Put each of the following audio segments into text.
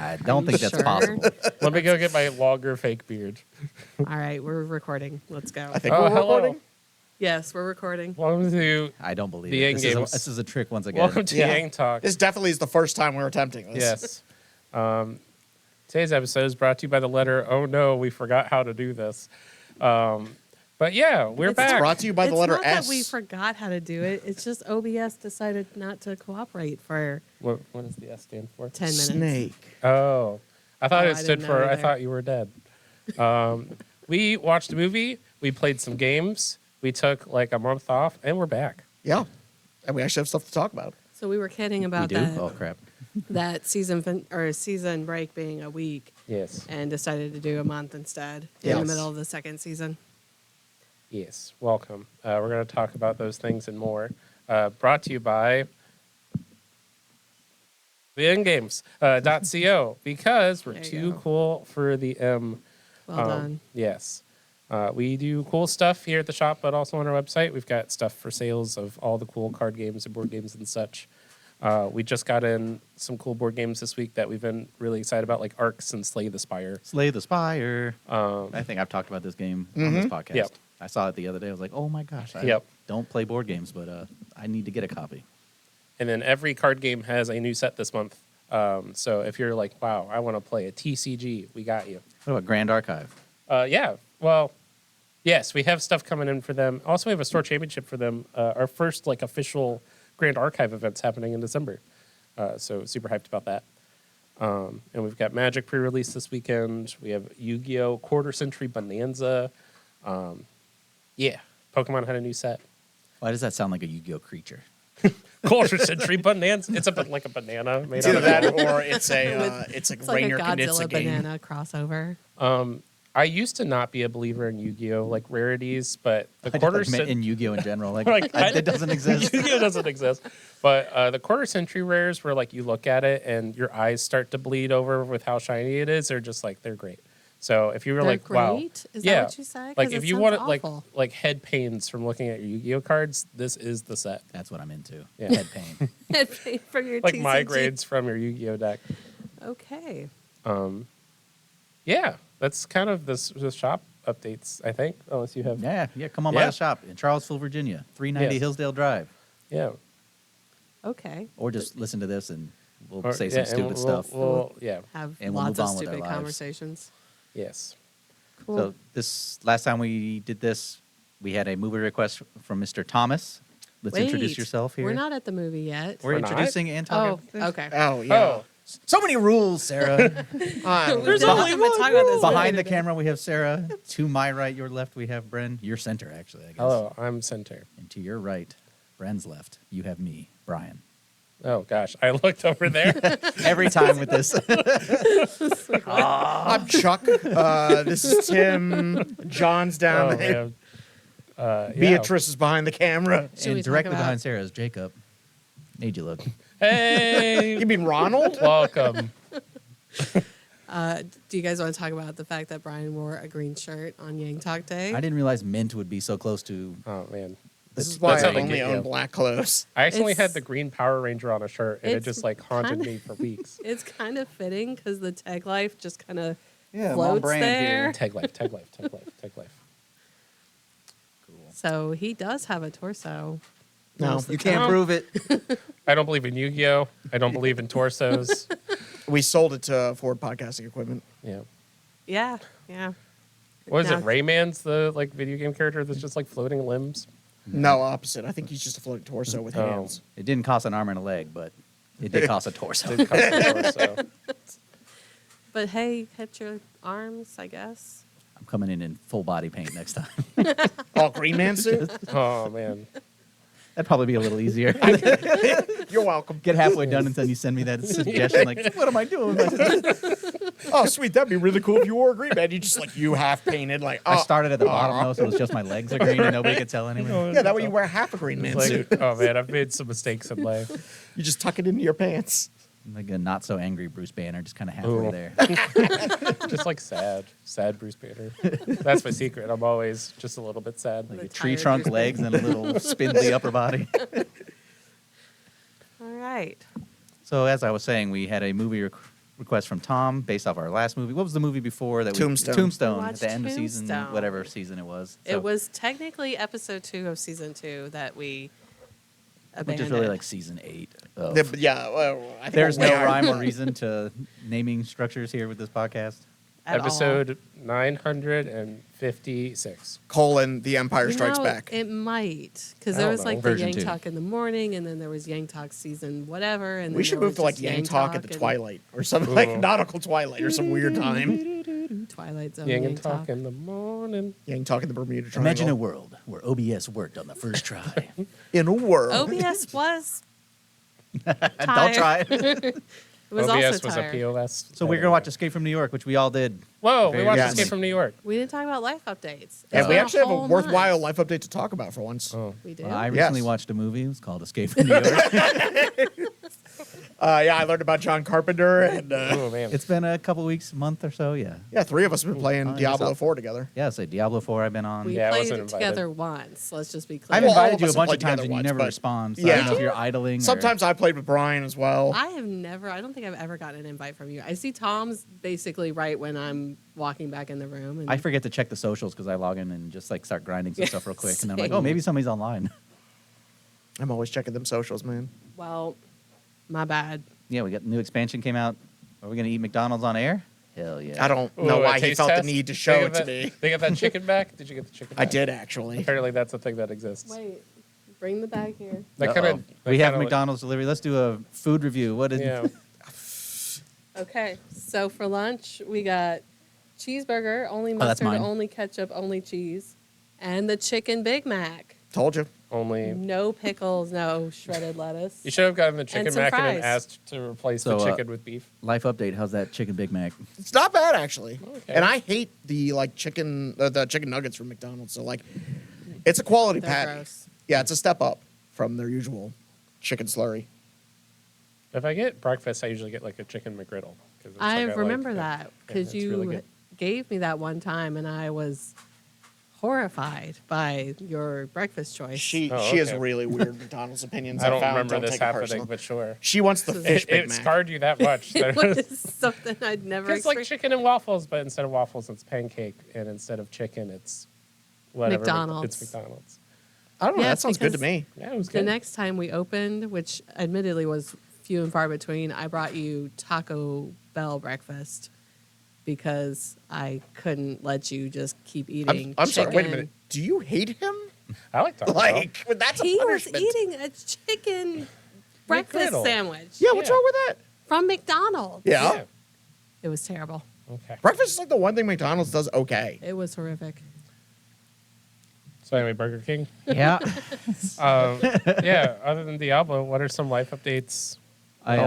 I don't think that's possible. Let me go get my longer fake beard. All right, we're recording. Let's go. I think we're recording. Yes, we're recording. Welcome to I don't believe The it. end games. This is a trick once again. Welcome to Yang Talk. This definitely is the first time we're attempting this. Yes. Today's episode is brought to you by the letter, oh no, we forgot how to do this. But yeah, we're It's back. Brought to you by the It's letter not S. that we forgot how to do it. It's just OBS decided not to cooperate for What does the S stand for? 10 minutes. Snake. Oh, I thought Oh, it I stood didn't for know I either. thought you were dead. We watched a movie. We played some games. We took like a month off, and we're back. Yeah. And we actually have stuff to talk about. So we were kidding We about do? that Oh, crap. that season break being a week, Yes. and decided to do a month instead in Yes. the middle of the second season. Yes. Welcome. We're going to talk about those things and more. Brought to you by theendgames.co because we're There you too go. cool for the M. Well done. Yes. We do cool stuff here at the shop, but also on our website. We've got stuff for sales of all the cool card games and board games and such. We just got in some cool board games this week that we've been really excited about, like Arcs and Slay the Spire. Slay the Spire. I think I've talked about this game on this podcast. Yep. I saw it the other day. I was like, oh my gosh. I Yep. don't play board games, but I need to get a copy. And then every card game has a new set this month. So if you're like, wow, I want to play a TCG, we got you. What about Grand Archive? Yeah. Well, yes, we have stuff coming in for them. Also, we have a store championship for them. Our first like official Grand Archive event's happening in December. So super hyped about that. And we've got Magic pre-release this weekend. We have Yu-Gi-Oh! Quarter Century Bonanza. Yeah, Pokemon had a new set. Why does that sound like a Yu-Gi-Oh creature? Quarter Century Bonanza. It's like a banana made It's out either of that gold. or it's a It's like a Rainer Knitz Godzilla game. banana crossover. I used to not be a believer in Yu-Gi-Oh! Like rarities, but the I quarter meant in Yu-Gi-Oh in general. Like, Like, it doesn't exist. Yu-Gi-Oh doesn't exist. But the quarter century rares, where like you look at it and your eyes start to bleed over with how shiny it is, they're just like they're great. So if you were They're like, wow, great? Is yeah, that what you said? like 'Cause if it you sounds wanted awful. like head pains from looking at your Yu-Gi-Oh cards, this is the set. That's what I'm into. Yeah. Head pain. Head pain for your Like TCG. migraines from your Yu-Gi-Oh deck. Okay. Yeah, that's kind of the shop updates. I think, unless you have, Yeah, come on by Yeah. the shop in Charlottesville, Virginia, 390 Yes. Hillsdale Drive. yeah. Okay. Or just listen to this and we'll Or- say yeah, some and stupid stuff. Yeah. Have And we'll lots move of on with our stupid lives. conversations. Yes. Cool. So this last time we did this, we had a movie request from Mr. Thomas. Let's introduce Wait, yourself here. We're not at the movie yet. We're We're not? introducing and Oh, talking. okay. Oh, yeah. Oh, So many rules, Sarah. We're There's not only gonna one talk about this Behind the later. camera, we have Sarah. To my right, your left, we have Bren. Your center, actually, I guess. hello. I'm Center. And to your right, Bren's left, you have me, Brian. Oh gosh, I looked over there. Every time with this. I'm Chuck. This is Tim. John's down Oh, there. man. Yeah. Beatrice is behind the camera. Should we And talk directly about- behind Sarah is Jacob. Made you look. Hey, You mean Ronald? welcome. Do you guys want to talk about the fact that Brian wore a green shirt on Yang Talk Day? I didn't realize mint would be so close to. Oh man, This is why That's I how they only get own you. black clothes. I actually It's- had the green Power Ranger on a shirt, and it It's just like haunted kinda- me for weeks. It's kind of fitting because the TEG Life just kind of Yeah, floats there. Tag life, tag life, tag life, tag life. Cool. So he does have a torso. No, most of the You time. can't prove it. I don't believe in Yu-Gi-Oh. I don't believe in torsos. We sold it to Ford Podcasting Equipment. Yeah. Yeah, yeah. What is Now- it? Rayman's the like video game character that's just like floating limbs. No, opposite. I think he's just a floating torso with Oh. hands. It didn't cost an arm and a leg, but it did cost a torso. Did cost a torso. But hey, hit your arms, I guess. I'm coming in full body paint next time. Oh, Green Man suit? Oh man. That'd probably be a little easier. You're welcome. Get halfway done and then you send me that suggestion. Like, what am I doing? Oh, sweet. That'd be really cool if you wore a Green Man. You just like, you half painted. Like, oh, I started at the bottom though, so it was just my legs are green and nobody could tell anyone. Yeah, that way you wear half a Green Man Like, suit. oh man, I've made some mistakes in life. You just tuck it into your pants. Like a not so angry Bruce Banner, just kind of halfway Ooh. there. Just like sad Bruce Banner. That's my secret. I'm always just a little bit sad. Like The a tree tired trunk Bruce legs and a little spindly upper body. All right. So as I was saying, we had a movie request from Tom based off our last movie. What was the movie before that? Tombstone. We Tombstone. At watched the end of season, Tombstone. whatever season it was. So, It was technically episode 2 of season 2 that we which abandoned. is really like season 8. Of. Well, I think There's no way higher. rhyme or reason to naming structures here with this podcast. at all. Episode 956. Colon, The Empire You Strikes know, Back. It might, because I there don't was know. like the Version Yang 2. Talk in the morning, and then there was Yang Talk season whatever, and We then should there move to like was just Yang Talk at the and Twilight or something like Ooh. nautical Twilight or some weird time. Twilight Zone. Yang Yang and Talk Talk. in the morning. Yang Talk in the Bermuda Triangle. Imagine a world where OBS worked on the first try. in a world. OBS was. Don't try it. It was OBS also was a tired. POS. So we're gonna watch Escape from New York, which we all did. Whoa, we Very watched recently. Escape from New York. We didn't talk about life updates. And It's we been actually have a whole worthwhile month. life update to talk about for once. Oh. We do. Well, I Yes. recently watched a movie. It was called Escape from New York. Yeah, I learned about John Carpenter, and Oh, man. It's been a couple weeks, month or so. Yeah. yeah, 3 of us have been playing Oh, Diablo yourself. 4 together. Yeah. So Diablo 4. I've been on. We Yeah, I played wasn't it invited. together once. Let's just be clear. I've Well, all invited of you a us have bunch played of times together and you once, never but- respond. So Yeah. I don't know if you're idling. Sometimes I played with Brian as well. I have never. I don't think I've ever gotten an invite from you. I see Tom's basically right when I'm walking back in the room. And I forget to check the socials because I log in and just like start grinding some stuff real quick, and I'm like, Same. oh, maybe somebody's online. I'm always checking them socials, man. Well, my bad. Yeah, we got new expansion came out. Are we gonna eat McDonald's on air? Hell yeah. I don't Ooh, know a why he taste felt test? the need to They show got it to that- me. They got that chicken back? Did you get the chicken back? I did actually. Apparently, that's a thing that exists. Wait, bring the bag here. That Uh-oh. kind of. We have McDonald's delivery. Let's do a food review. What did? Yeah. Okay, so for lunch we got cheeseburger, only that's mustard, mine. only ketchup, only cheese, and the chicken Big Mac. Told you. Only. No pickles, no shredded lettuce. You should have gotten the chicken some mac and then fries. asked to replace So, the chicken with beef. Life update. How's that chicken Big Mac? It's not bad actually. Okay. And I hate the like chicken, the chicken nuggets from McDonald's. So like, it's a quality They're patty. gross. Yeah, it's a step up from their usual chicken slurry. If I get breakfast, I usually get like a chicken McGriddle. 'cause it's I like remember like that Yeah, because it's you really good. gave me that one time, and I was horrified by your breakfast choice. She Oh, has okay. really weird McDonald's opinions. I don't found. remember this take it happening, personal. but sure. She wants the It- fish It, Big it Mac. scarred you that much. It was something I'd never It's like experienced. chicken and waffles, but instead of waffles, it's pancake, and instead of chicken, it's whatever. McDonald's. It's McDonald's. I don't know. Yeah, That sounds good to because- me. Yeah, it was The good. next time we opened, which admittedly was few and far between, I brought you Taco Bell breakfast because I couldn't let you just keep eating. I'm sorry. Wait a chicken. minute. Do you hate him? I like Taco Bell. Like that's a He was punishment. eating a chicken breakfast McGriddle. sandwich Yeah, what's Yeah. wrong with that? from McDonald's. Yeah. It was terrible. Okay. Breakfast is like the one thing McDonald's does okay. It was horrific. So anyway, Burger King. Yeah. Yeah. Other than Diablo, what are some life updates? I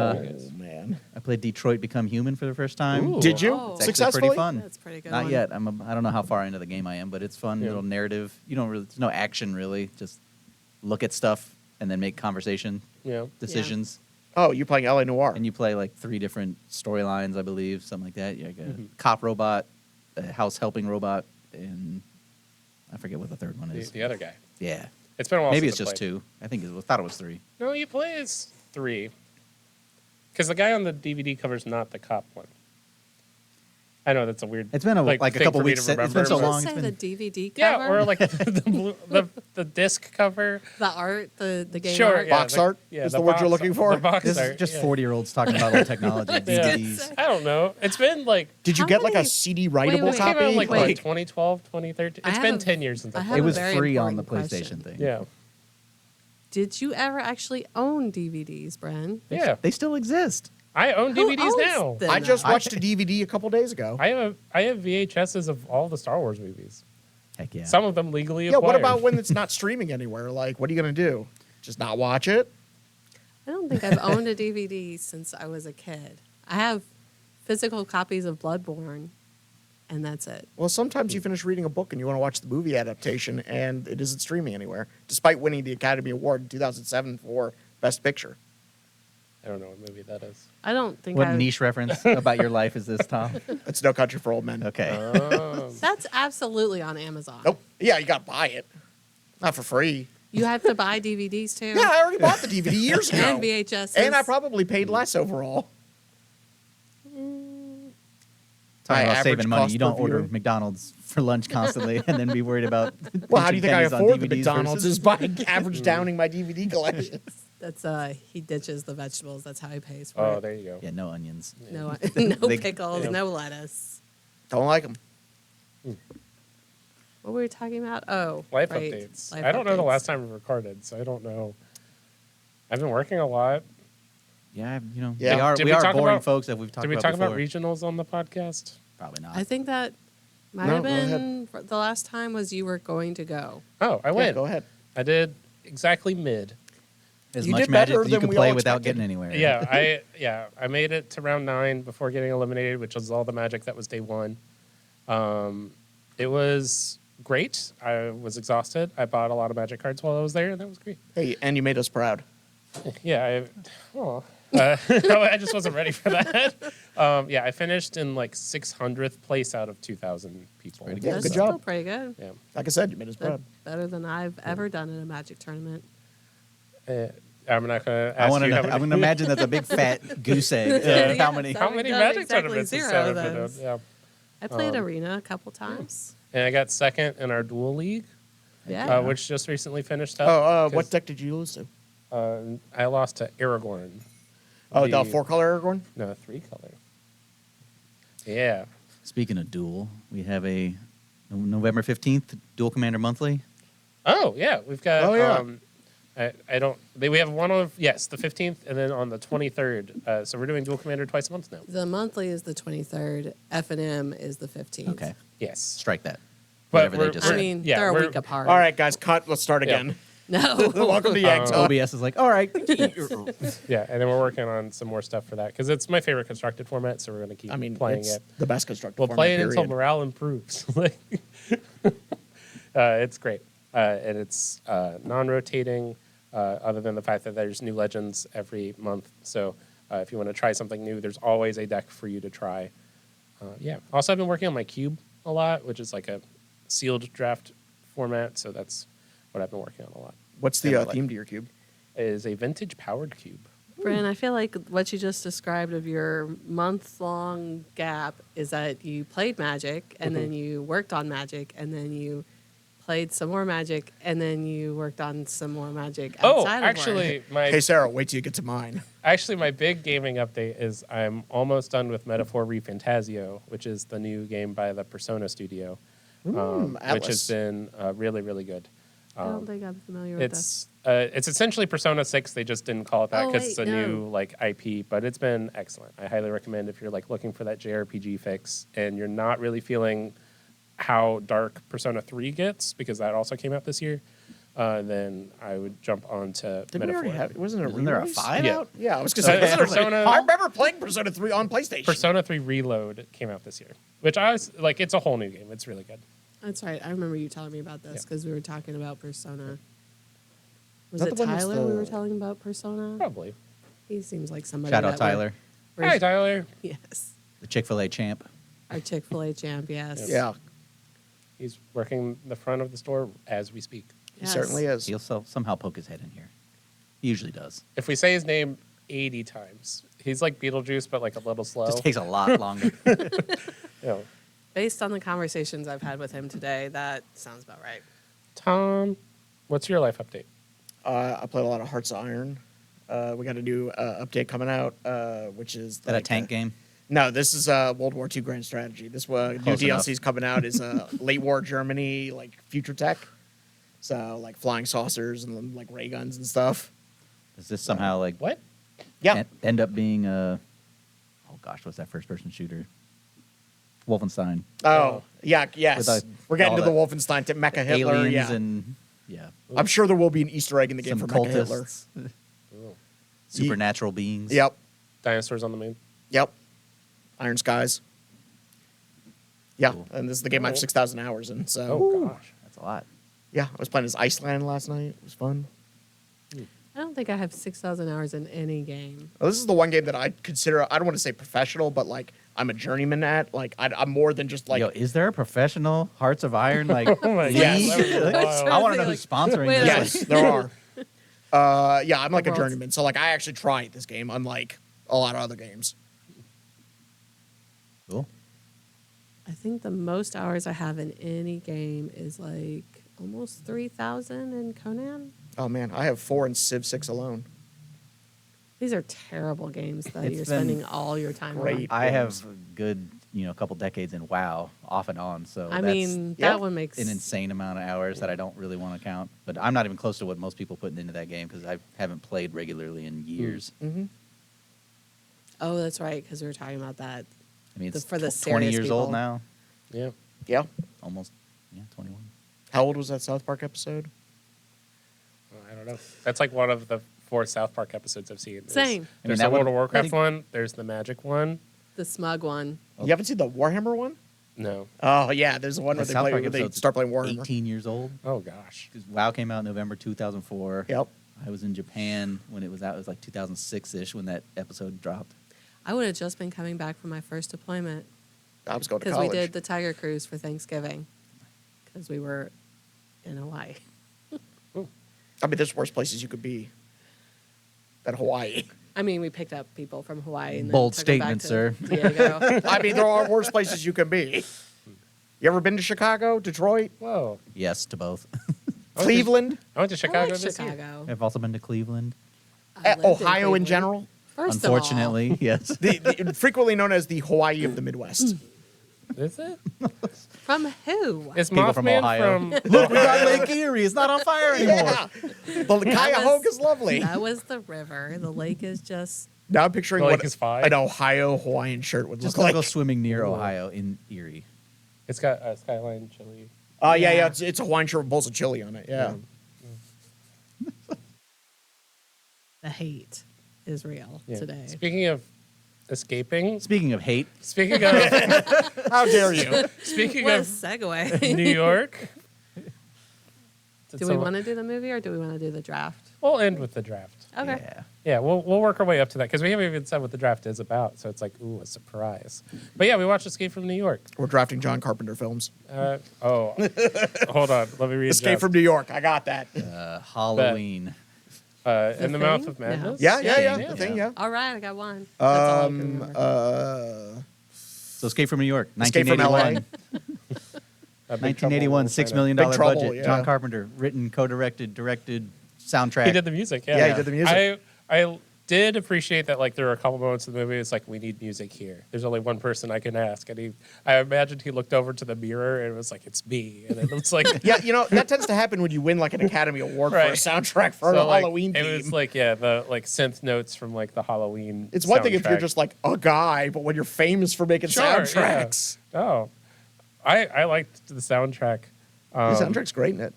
Man. I played Detroit Become Human for the first time. Ooh. Did you Oh. It's actually successfully? pretty fun. That's a pretty good. Not one. yet. I don't know how far into the game I am, but it's fun. Yeah. Little narrative. You don't really. There's no action really. Just look at stuff and then make conversation Yeah. decisions. Oh, you playing LA Noir? And you play like 3 different storylines, I believe, something like that. You're like a Mm-hmm. cop robot, a house helping robot, and I forget what the third one The, is. the other guy. Yeah. It's been a while. Maybe since it's I just played. 2. I think thought it was 3. No, you play as 3. Because the guy on the DVD cover is not the cop one. I know that's a weird. It's been a like couple thing for me weeks. to It's been so remember, but- long. Say It's the been DVD Yeah, cover, or like the disc cover. the art, the game Sure, art. yeah, Box art is the word box you're looking art- for? The box this art, is just yeah. 40-year-olds talking about old technology, DVDs. I don't know. It's been like Did you How get like many- a CD writable wait, it came copy? out like, wait. what, 2012, 2013. I It's have been a- 10 years since I I played. have It a was very free on the important PlayStation question. thing. Yeah, Did you ever actually own DVDs, Bren? yeah. They still exist. I own Who DVDs owns now. them? I just now? watched a DVD a couple days ago. I have VHSs of all the Star Wars movies. Heck yeah. Some of them legally Yeah, acquired. what about when it's not streaming anywhere? Like, what are you going to do? Just not watch it? I don't think I've owned a DVD since I was a kid. I have physical copies of Bloodborne, and that's it. Well, sometimes you finish reading a book and you want to watch the movie adaptation, and it isn't streaming anywhere, despite winning the Academy Award in 2007 for Best Picture. I don't know what movie that is. I don't think What I've... niche reference about your life is this, Tom? It's No Country for Old Men. Okay. That's absolutely on Amazon. Nope. Yeah, you got to buy it. Not for free. You have to buy DVDs too? Yeah, I already bought the DVD years ago. And VHS. And I probably paid less overall. Talking about average saving money. cost You per don't order viewing. McDonald's for lunch constantly and then be worried about. Well, how do you think I pinching pennies on afford the DVDs McDonald's? versus- Is by average downing my DVD collection. That's he ditches the vegetables. That's how he pays for Oh, it. there you go. Yeah, no onions. No, no They- pickles, Yeah. no lettuce. Don't like them. What were we talking about? Oh, Life right. updates. Life I don't know the updates. last time we recorded, so I don't know. I've been working a lot. Yeah, you know, Yeah. Did we we are talk boring about- folks that we've talked Did we about talk before. about regionals on the podcast? Probably not. I think that might No, have go ahead. been the last time was you were going to go. Oh, I Yeah, went. go ahead. I did exactly mid. as you much did magic better as you than could we play all without expected. getting anywhere. Yeah, I made it to round 9 before getting eliminated, which was all the magic that was day 1. It was great. I was exhausted. I bought a lot of magic cards while I was there, and that was great. Hey, and you made us proud. Yeah, I just wasn't ready for that. Yeah, I finished in like 600th place out of 2,000 people. pretty Yeah, That's good still job. pretty good. Yeah. Like I said, you made us But proud. better than I've ever done in a Magic tournament. I'm not going to I ask want you how to. many, I would imagine that's a big fat goose egg. Yeah, How many? so- how many done magic exactly tournaments has 0 Sarah of been in? those. Yeah. I played Arena a couple times. And I got second in our dual league, Yeah. which just recently finished up. Oh, what 'cause, deck did you lose to? I lost to Aragorn. Oh, the 4-color Aragorn? No, 3-color. Yeah. Speaking of duel, we have a November 15th Duel Commander Monthly. Oh, yeah. We've got. Oh, yeah. I don't. We have one on the 15th, and then on the 23rd. So we're doing Dual Commander twice a month now. The monthly is the 23rd. F&M is the 15th. Okay, Yes. strike that. But Whatever they we're- just I said. mean, Yeah, they're a we're- week apart. All right, guys, cut. Let's start Yeah. again. No. Welcome to Yagta. OBS is like, all right. Yeah, and then we're working on some more stuff for that because it's my favorite constructed format. So we're going to keep I mean, playing it's it. the best constructed We'll format, play it until period. morale improves. It's great, and it's non-rotating. Other than the fact that there's new legends every month, so if you want to try something new, there's always a deck for you to try. Yeah. Also, I've been working on my cube a lot, which is like a sealed draft format. So that's what I've been working on a lot. What's in the my life. theme to your cube? It is a vintage powered cube. Bren, I feel like what you just described of your month-long gap is that you played Magic, and then you worked on Magic, and then you played some more Magic, and then you worked on some more Magic Oh, outside of work. actually, Hey, Sarah, wait till you get to mine. my big gaming update is I'm almost done with Metaphor Refantasio, which is the new game by the Persona Studio, which Atlas. has been really, really good. I don't think I'm familiar with this. It's essentially Persona 6. They just didn't call it that Oh, because it's a wait, no. new like IP, but it's been excellent. I highly recommend if you're like looking for that JRPG fix and you're not really feeling how dark Persona 3 gets because that also came out this year. Then I would jump on to Didn't we Metaphor. already have? Wasn't it a Isn't there a re-release? 5 Yeah. out? Yeah, I was gonna say. Persona- I remember playing Persona 3 on PlayStation. Persona 3 Reload came out this year, which I was like, it's a whole new game. It's really good. That's right. I remember you telling me about this Yeah. because we were talking about Persona. Was that it the one that's Tyler we the- were telling about Persona? Probably. He seems like somebody. Shout out that would- Tyler, Hi, Tyler. Yes. the Chick-fil-A champ. Our Chick-fil-A champ, yes. Yeah, He's working the front of the store as we speak. he Yes. certainly is. He'll somehow poke his head in here. He usually does. If we say his name 80 times, he's like Beetlejuice, but like a little slow. Just takes a lot longer. You know, Based on the conversations I've had with him today, that sounds about right. Tom, what's your life update? I played a lot of Hearts of Iron. We got a new update coming out, which is Is that a tank game? No, this is World War II Grand Strategy. This new Close enough. DLC is coming out is late war Germany, like future tech. So like flying saucers and like ray guns and stuff. Does this somehow like What? Yeah, end up being a? Oh gosh, what's that first-person shooter? Wolfenstein. Oh, yeah, yes. With, We're getting all to the that Wolfenstein to Mecha Hitler. Aliens Yeah, and yeah, I'm sure there will be an Easter egg in the game some for Mecha Hitler. cultists, supernatural beings. Yep, Dinosaurs on the moon. yep. Iron Skies. Yeah, Cool. and this is the game I have Cool. 6,000 hours in. So Oh, gosh. That's a lot. yeah, I was playing as Iceland last night. It was fun. I don't think I have 6,000 hours in any game. Well, this is the one game that I consider, I don't want to say professional, but like I'm a journeyman at. Like I'm more than just like, Yo, is there a professional Hearts of Iron? Like, Oh my Yes. gosh, that was wild. I want to know Like, who's sponsoring wait a this. yes, there are. Yeah, I'm like a Worlds. journeyman. So like I actually tried this game, unlike a lot of other games. Cool. I think the most hours I have in any game is like almost 3,000 in Conan. Oh man, I have 4 in Civ 6 alone. These are terrible games that It's you're been spending all your time on. great. I have a good, couple decades in WoW off and on. So I that's mean, yeah, that one makes an insane amount of hours that I don't really want to count. But I'm not even close to what most people putting into that game because I haven't played regularly in years. Mm-hmm. Oh, that's right, because we were talking about that. I mean, it's For the 20 serious years old people. now. Yeah. Yeah. Almost, 21. How old was that South Park episode? I don't know. That's like one of the 4 South Park episodes I've seen. Same. There's that the World would- of Warcraft I think- one. There's the Magic one. The Smug one. You haven't seen the Warhammer one? No. Oh yeah, there's the one The where they South play. Park Where they episode's start playing Warhammer. 18 years old. Oh gosh. 'Cause WoW came out in November 2004. Yep. I was in Japan when it was out. It was like 2006-ish when that episode dropped. I would have just been coming back from my first deployment I was going to because college. we did the Tiger Cruise for Thanksgiving because we were in Hawaii. I mean, there's worse places you could be than Hawaii. I mean, we picked up people from Hawaii. And then Bold took them back statement, to Diego. I mean, there are worse places you can be. You ever been to Chicago, Detroit, Whoa. Yes to both. Cleveland, I went to I Chicago like this year. Chicago. I've also been to Cleveland. I lived in Ohio in Cleveland. general? First of all, Unfortunately, yes. Frequently known as the Hawaii of the Midwest. Is it? from who? Is People Mothman from Ohio. from Look, we got Lake Erie. It's not on fire anymore. Yeah. But Cuyahoga is lovely. That was the river. The lake is just. Now I'm picturing The lake what is fine. an Ohio Hawaiian shirt would Just look don't go like. swimming near Ooh. Ohio in Erie. It's got Skyline Chili. Yeah, Yeah. it's a Hawaiian shirt with bowls of chili on it. Yeah. The hate is real Yeah. today. Speaking of escaping, Speaking of hate, speaking of How dare you? speaking What a of segue. New York. Do we want to do the movie or do we want to do the draft? We'll end with the draft. Okay. yeah. Yeah, we'll work our way up to that because we haven't even said what the draft is about. So it's like, ooh, a surprise. But yeah, we watched Escape from New York. We're drafting John Carpenter films. Hold on. Let me read. Escape from New York. I got that. Halloween. In the Mouth Thing? of Madness. Yeah. Yeah. The thing, yeah. All right, I got one. That's all I can remember. So Escape from New York, Escape from 1981. Big Trouble 1981, in $6 China. million Big Trouble, budget. yeah. John Carpenter, written, co-directed, directed, soundtrack. He did the music. Yeah, Yeah, he did the music. I did appreciate that. Like there were a couple moments in the movie. It's like we need music here. There's only one person I can ask, and I imagined he looked over to the mirror and it was like, it's me, and it was like. Yeah, that tends to happen when you win like an Academy Award for a Right. soundtrack for So, a like, Halloween theme. It was like the synth notes from like the Halloween. It's one thing if you're soundtrack. just like a guy, but when you're famous for making Sure, soundtracks, Oh, I liked the soundtrack. the soundtrack's great in it.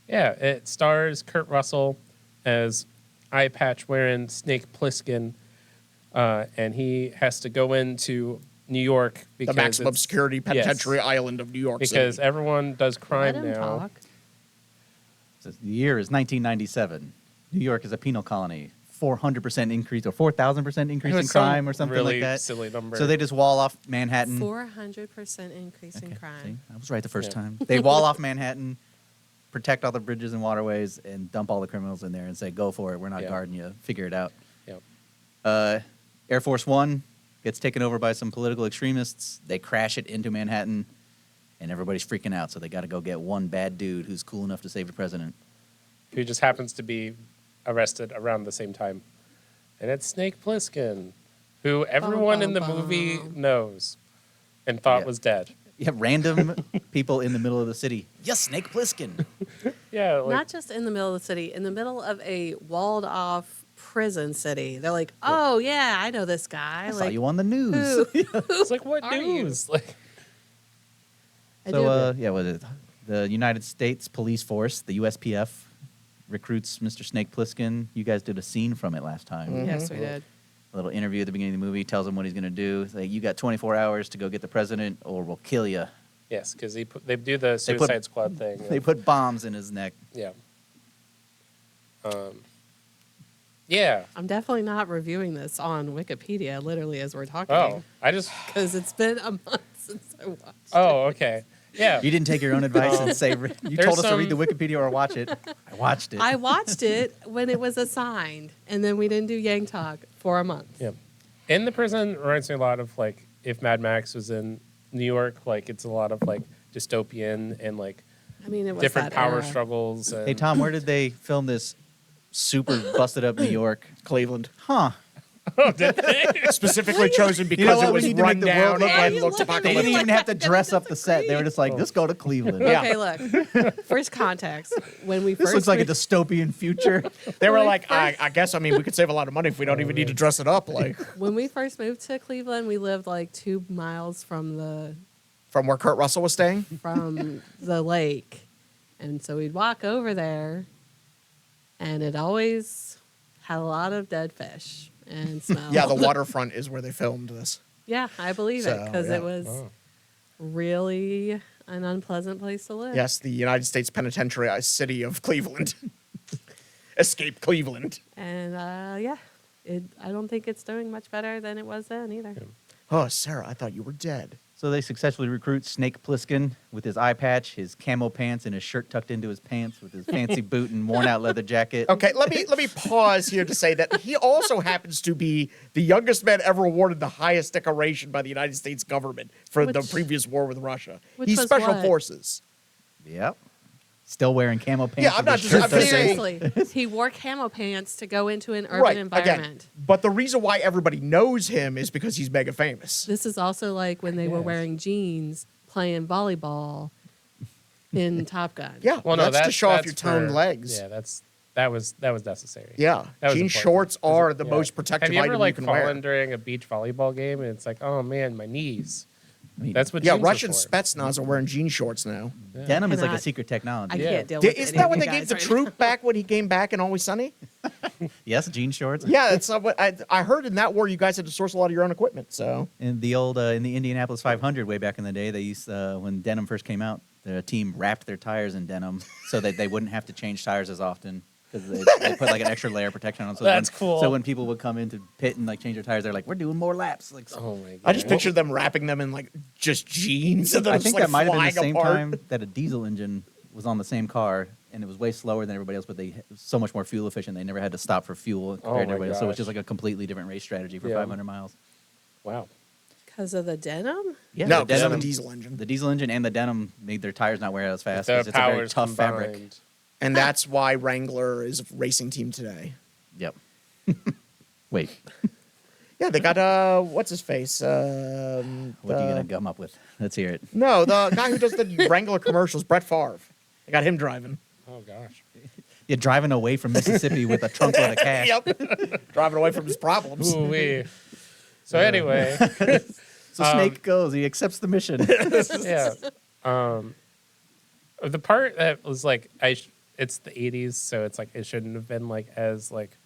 Yeah, it stars Kurt Russell as eye patch wearing Snake Plissken, and he has to go into New York because The maximum it's- security penitentiary island of New York because City. everyone does Let crime him now. talk. So the year is 1997. New York is a penal colony. 400% increase or 4,000% increase It in was some crime or something really like that. silly number. So they just wall off Manhattan. 400% increase in Okay, crime. see? I was right the first Yeah. time. They wall off Manhattan, protect all the bridges and waterways, and dump all the criminals in there and say, go for it. We're not Yeah. guarding you. Figure it out. Yep. Air Force One gets taken over by some political extremists. They crash it into Manhattan, and everybody's freaking out. So they got to go get one bad dude who's cool enough to save the president. Who just happens to be arrested around the same time. And it's Snake Plissken, who everyone in the movie knows and thought Yeah. was dead. You have random people in the middle of the city. Yes, Snake Plissken. Yeah, like, Not just in the middle of the city, in the middle of a walled off prison city. They're like, oh, yeah, I know this guy. I saw like, you on the news. who? it's like, what are you? news? Like, I do. So, what is it? The United States Police Force, the USPF, recruits Mr. Snake Plissken. You guys did a scene from it last time. Yes, we did. A little interview at the beginning of the movie, tells him what he's going to do. It's like, you got 24 hours to go get the president or we'll kill you. yes, because they do the They put- Suicide Squad thing. They put bombs in his neck. Yeah. Yeah. I'm definitely not reviewing this on Wikipedia, literally, as we're talking. Oh, I just. Because it's been a month since I watched it. Oh, okay. Yeah. You didn't take your own advice and say, you There's told us to read the some- Wikipedia or watch it. I watched it. I watched it when it was assigned, and then we didn't do Yang Talk for a month. Yeah. In the prison reminds me a lot of like if Mad Max was in New York, like it's a lot of like dystopian and like I mean, it was different that power era. struggles. And, Hey Tom, where did they film this super busted up New York? Cleveland. Huh? Specifically chosen because know what? it We was need to run make the world down look and like- looked They They apocalyptic. didn't even have to That dress up the doesn't set. They were just like, Oh. let's go to Cleveland. Yeah. Okay, look. First context. When we This first looks like a moved- dystopian future. They were When we like, I guess, I mean, we could save a lot of money if we don't even need to dress it up. Like, when we first moved to Cleveland, we lived like 2 miles from from where Kurt Russell was staying. the lake, and so we'd walk over there, and it always had a lot of dead fish and smell. Yeah, the waterfront is where they filmed this. Yeah, I believe it So, because yeah. it was really an unpleasant place to live. Yes, the United States Penitentiary city of Cleveland. Escape Cleveland. And yeah, I don't think it's doing much better than it was then either. Oh, Sarah, I thought you were dead. So they successfully recruit Snake Plissken with his eye patch, his camo pants, and his shirt tucked into his pants with his fancy boot and worn out leather jacket. Okay, let me pause here to say that he also happens to be the youngest man ever awarded the highest decoration by the United States government for the Which- previous war with Russia. which He's was Special what? Forces. Yep. Still wearing camo pants. Yeah, I'm with not his just- shirt I'm tucked just in. saying- Seriously, he wore camo pants to go into an urban Right, environment. again. But the reason why everybody knows him is because he's mega famous. This is also like when they were Yes. wearing jeans playing volleyball in Top Gun. Yeah, Well, no, that's to show off your that's toned for- legs. Yeah, that was necessary. Yeah, That was jean important. shorts are the Yeah. most protective Have you ever item like you can fallen wear. during a beach volleyball game and it's like, oh man, my knees. I mean, That's what Yeah, jeans are Russian for. Spetsnaz are wearing jean shorts now. denim is like a Cannot- secret technology. I Yeah. can't deal with Isn't any that of what you they gave guys the right troop back when he came back in Always Sunny? Yes, jean shorts. Yeah, that's what I heard in that war. You guys had to source a lot of your own equipment. So In the old in the Indianapolis 500 way back in the day, they used when denim first came out, the team wrapped their tires in denim so that they wouldn't have to change tires as often because they put like an extra layer of protection on. So That's when, cool. So when people would come into pit and like change their tires, they're like, "We're doing more laps." Like, Oh my god. I just pictured them wrapping them in like just jeans. And then I just, think like, that might have been the flying same apart. time that a diesel engine was on the same car, and it was way slower than everybody else, but they so much more fuel efficient. They never had to stop for fuel compared to my everybody else. So it's gosh. just like a completely different race strategy for Yeah. 500 miles. Wow. Because of the denim? Yeah, No, the because of the denim- diesel engine. The diesel engine and the denim made their tires not wear out as fast The because it's a very powers tough fabric. combined. And that's why Wrangler is a racing team today. Yep. Wait, Yeah, they got what's his face? what are you gonna gum up with? Let's hear it. No, the guy who does the Wrangler commercials, Brett Favre. They got him driving. Oh gosh. You're driving away from Mississippi with a trunkload of cash. Yep, driving away from his problems. Ooh wee. So anyway, So Snake goes. He accepts the mission. yeah. The part that was like it's the 80s, so it's like it shouldn't have been like as like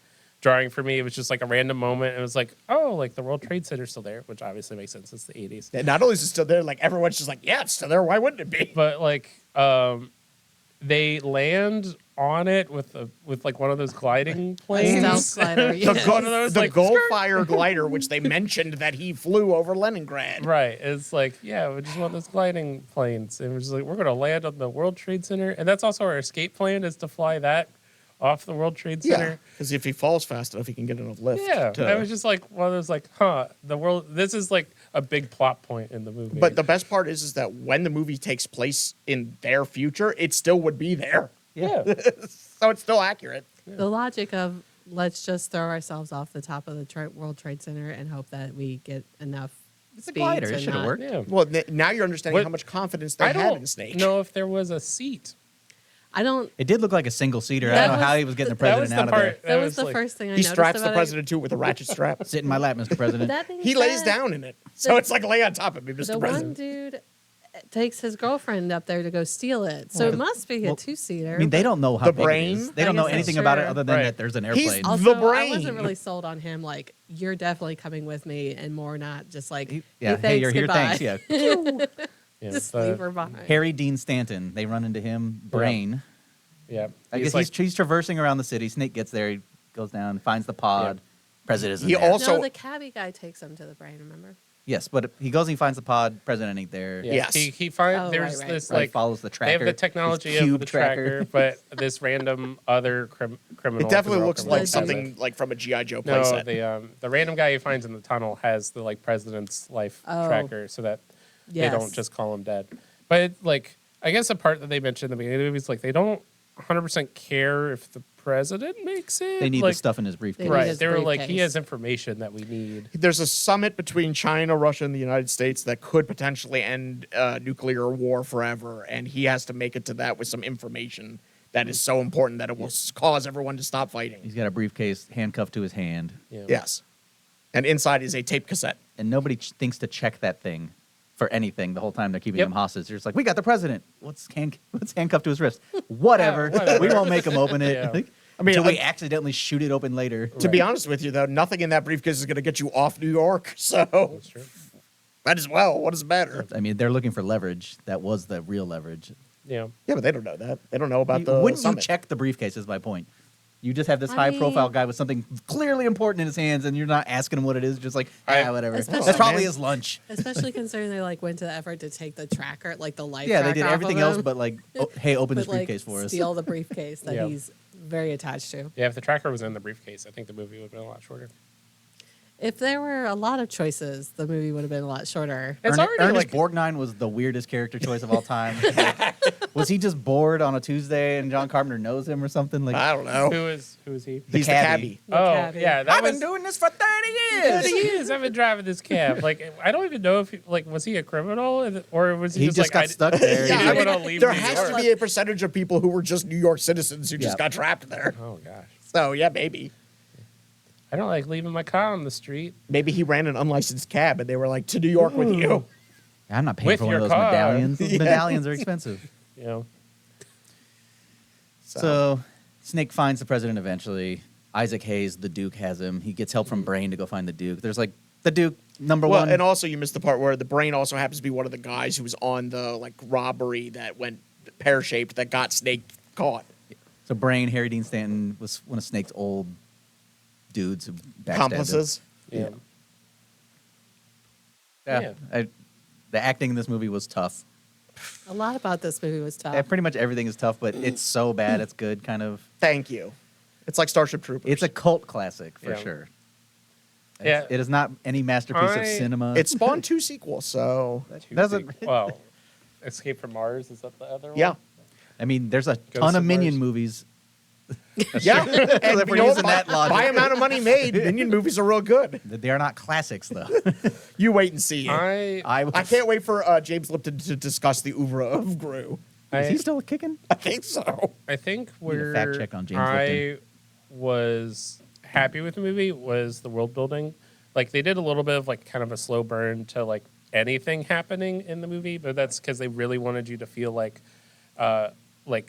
drawing for me. It was just like a random moment. It was like, oh, like the World Trade Center's still there, which obviously makes sense. It's the 80s. And not only is it still there, like everyone's just like, yeah, it's still there. Why wouldn't it be? But like they land on it with like one of those gliding planes. Stealth glider. The, Yes. One of those, the like, Goldfire glider, which they mentioned that he flew over Leningrad. Right. It's like, yeah, we just want those gliding planes. And we're just like, we're going to land on the World Trade Center. And that's also our escape plan is to fly that off the World Trade Yeah, Center. because if he falls fast enough, he can get enough lift. Yeah. to- I was just like, one of those like, this is like a big plot point in the movie. But the best part is that when the movie takes place in their future, it still would be there. yeah. So it's still accurate. The logic of let's just throw ourselves off the top of the World Trade Center and hope that we get enough It's a speed glider. to It should have not- worked. Yeah. Well, now you're understanding What- how much confidence they I had don't in Snake. know if there was a seat. I don't. It did look like a single seater. I That don't know was how he was getting the the- That president was the out of part. there. That was the like- first thing I He noticed straps the about president to it with a ratchet strap. Sit in my lap, Mr. it. President. That being He lays said, down in it. So it's like lay on top of me, Mr. The President. one dude takes his girlfriend up there to go steal it, so it must be a Well, two-seater. I mean, they don't know how The big it brain? is. They I don't know guess that's anything about it true. other than Right. that there's an He's airplane. Also, The brain. I wasn't really sold on him. Like, you're definitely coming with me, and more not just like, Yeah, hey, hey, you're here. goodbye. Thanks. Yeah. Yeah, Just the- leave her behind. Harry Dean Stanton. They run into him. Brain. Yeah. I He's guess like, he's traversing around the city. Snake gets there. He goes down, finds the pod. President isn't He there. also- No, the cabbie guy takes him to the brain. Remember? Yes, but he goes and he finds the pod. President ain't there. yeah, Yes. He finds Oh, there's right. this Right, like follows the they tracker. have the his technology cube of the tracker, but this random other criminal. It definitely looks criminal like has something it. like from a G.I. Joe No, playset. the random guy he finds in the tunnel has the like president's life Oh. tracker, so that They Yes. don't just call him dead. But like, I guess the part that they mentioned in the beginning of the movie is like they don't 100% care if the president makes it. They need like, the stuff in his briefcase. They need Right. his They were like, he briefcase. has information that we need. There's a summit between China, Russia, and the United States that could potentially end nuclear war forever, and he has to make it to that with some information that is so important that it will cause everyone to stop fighting. He's got a briefcase handcuffed to his hand, Yeah. Yes. And inside is a tape cassette. and nobody thinks to check that thing for anything the whole time they're keeping Yep. him hostage. They're just like, we got the president. What's handcuffed to his wrist? Whatever. whatever. We won't make him open it. Yeah. I mean, Until we accidentally shoot it open later. To be honest with you, though, nothing in that briefcase is going to get you off New York. So That's true. might as well. What does it matter? I mean, they're looking for leverage. That was the real leverage. Yeah. Yeah, but they don't know that. They don't know about the Wouldn't summit. you check the briefcase is my point. You just have this I high-profile mean- guy with something clearly important in his hands, and you're not asking him what it is. Just like, whatever. Especially- That's probably man. his lunch. Especially considering they like went to the effort to take the tracker, like the life. Yeah, they tracker did off everything of else, him, but like, hey, open this but, like, briefcase for us. Steal the briefcase that Yeah. he's very attached to. Yeah, if the tracker was in the briefcase, I think the movie would have been a lot shorter. If there were a lot of choices, the movie would have been a lot shorter. It's already Ernest like Borgnine was the weirdest character choice of all time. Like, was he just bored on a Tuesday and John Carpenter knows him or something? Like, I don't know. who is he? He's the cabbie. The Oh cabbie. yeah, that I've was been doing this for 30 30 years. years. I've been driving this cab. Like I don't even know if was he a criminal or was he, He just just like got stuck there. Yeah, didn't I mean, wanna leave there New has York. to be a percentage of people who were just New York citizens who just Yeah. got trapped there. Oh gosh, So, yeah, maybe. I don't like leaving my car on the street. Maybe he ran an unlicensed cab and they were like, to New York with you. I'm not paying With for one of your those car. medallions. Those Yeah. medallions are expensive. You know, So Snake finds the president eventually. Isaac Hayes, the Duke, has him. He gets help from Brain to go find the Duke. There's like the Duke, number Well, one. and also you missed the part where the brain also happens to be one of the guys who was on the like robbery that went pear-shaped that got Snake caught. So Brain, Harry Dean Stanton, was one of Snake's old dudes who backstabbed him. Accomplices. yeah. Yeah. The acting in this movie was tough. A lot about this movie was tough. Pretty much everything is tough, but it's so bad it's good kind of. Thank you. It's like Starship Troopers. It's a cult classic for Yeah. sure. Yeah. It is not any masterpiece of cinema. It spawned 2 sequels, so doesn't. Well, Escape from Mars is that the other one? yeah. I mean, there's a Ghosts ton of of Minion Mars. movies. Yeah. And If we're you know, using that logic. by amount of money made, Minion movies are real good. They are not classics though. You wait and see. I I can't wait for James Lipton to discuss the oeuvre of Gru. Is he still kicking? I think so. I think Need a where fact check on James I Lipton. was happy with the movie was the world building. Like they did a little bit of like kind of a slow burn to like anything happening in the movie, but that's because they really wanted you to feel like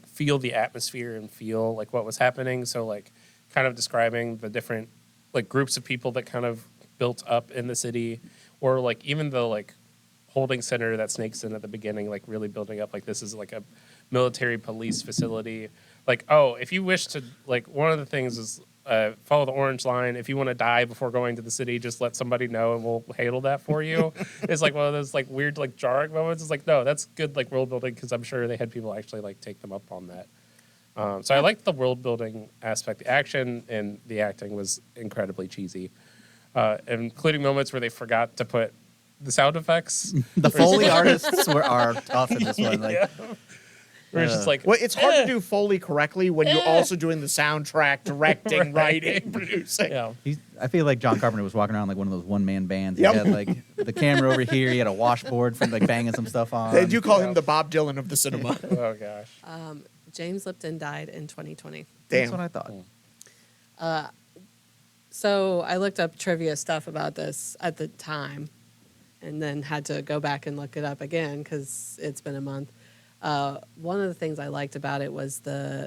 feel the atmosphere and feel like what was happening. So like kind of describing the different like groups of people that kind of built up in the city, or like even the like holding center that Snake's in at the beginning, like really building up like this is like a military police facility. Like, oh, if you wish to, like, one of the things is follow the orange line. If you want to die before going to the city, just let somebody know and we'll handle that for you. It's like one of those like weird like jarring moments. It's like, no, that's good like world building because I'm sure they had people actually like take them up on that. So I liked the world building aspect. The action and the acting was incredibly cheesy, including moments where they forgot to put the sound effects. The Foley artists are tough in this one. Like, Where it's just like, Well, it's hard to do Foley correctly when you're also doing the soundtrack, directing, writing, producing. yeah. I feel like John Carpenter was walking around like one of those one-man bands. Yep. He had like the camera over here. He had a washboard for like banging some stuff on. They do call him the Bob Dylan of the cinema. Oh gosh. James Lipton died in 2020. That's Damn. what I thought. So I looked up trivia stuff about this at the time and then had to go back and look it up again because it's been a month. One of the things I liked about it was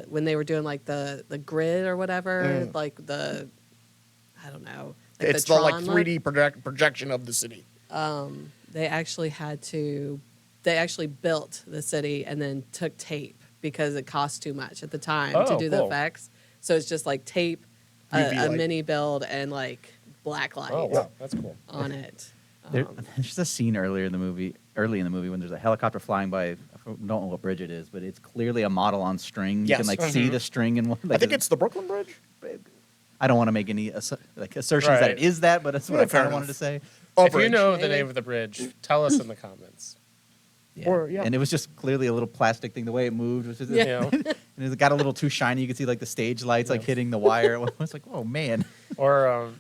when they were doing like the grid or whatever, like I don't know. Like It's the like Tron look. 3D projection of the city. They actually built the city and then took tape because it cost too much at the time to Oh, do the cool. effects. So it's just like tape, UV a light. many build, and like black light Oh wow, that's cool. on it. There's a scene early in the movie when there's a helicopter flying by. I don't know what bridge it is, but it's clearly a model on string. You Yes. can like see the string in one. I Like, think it's the Brooklyn Bridge. I don't want to make any assertions that Right. it is that, but that's what Yeah, I fair kind of enough. wanted to say. If you bridge. know the Maybe. name of the bridge, tell us in the comments. Yeah. Or, yeah. And it was just clearly a little plastic thing. The way it moved was just, You know? and it got a little too shiny. You could see like the stage lights like hitting the wire. It was like, oh man. Or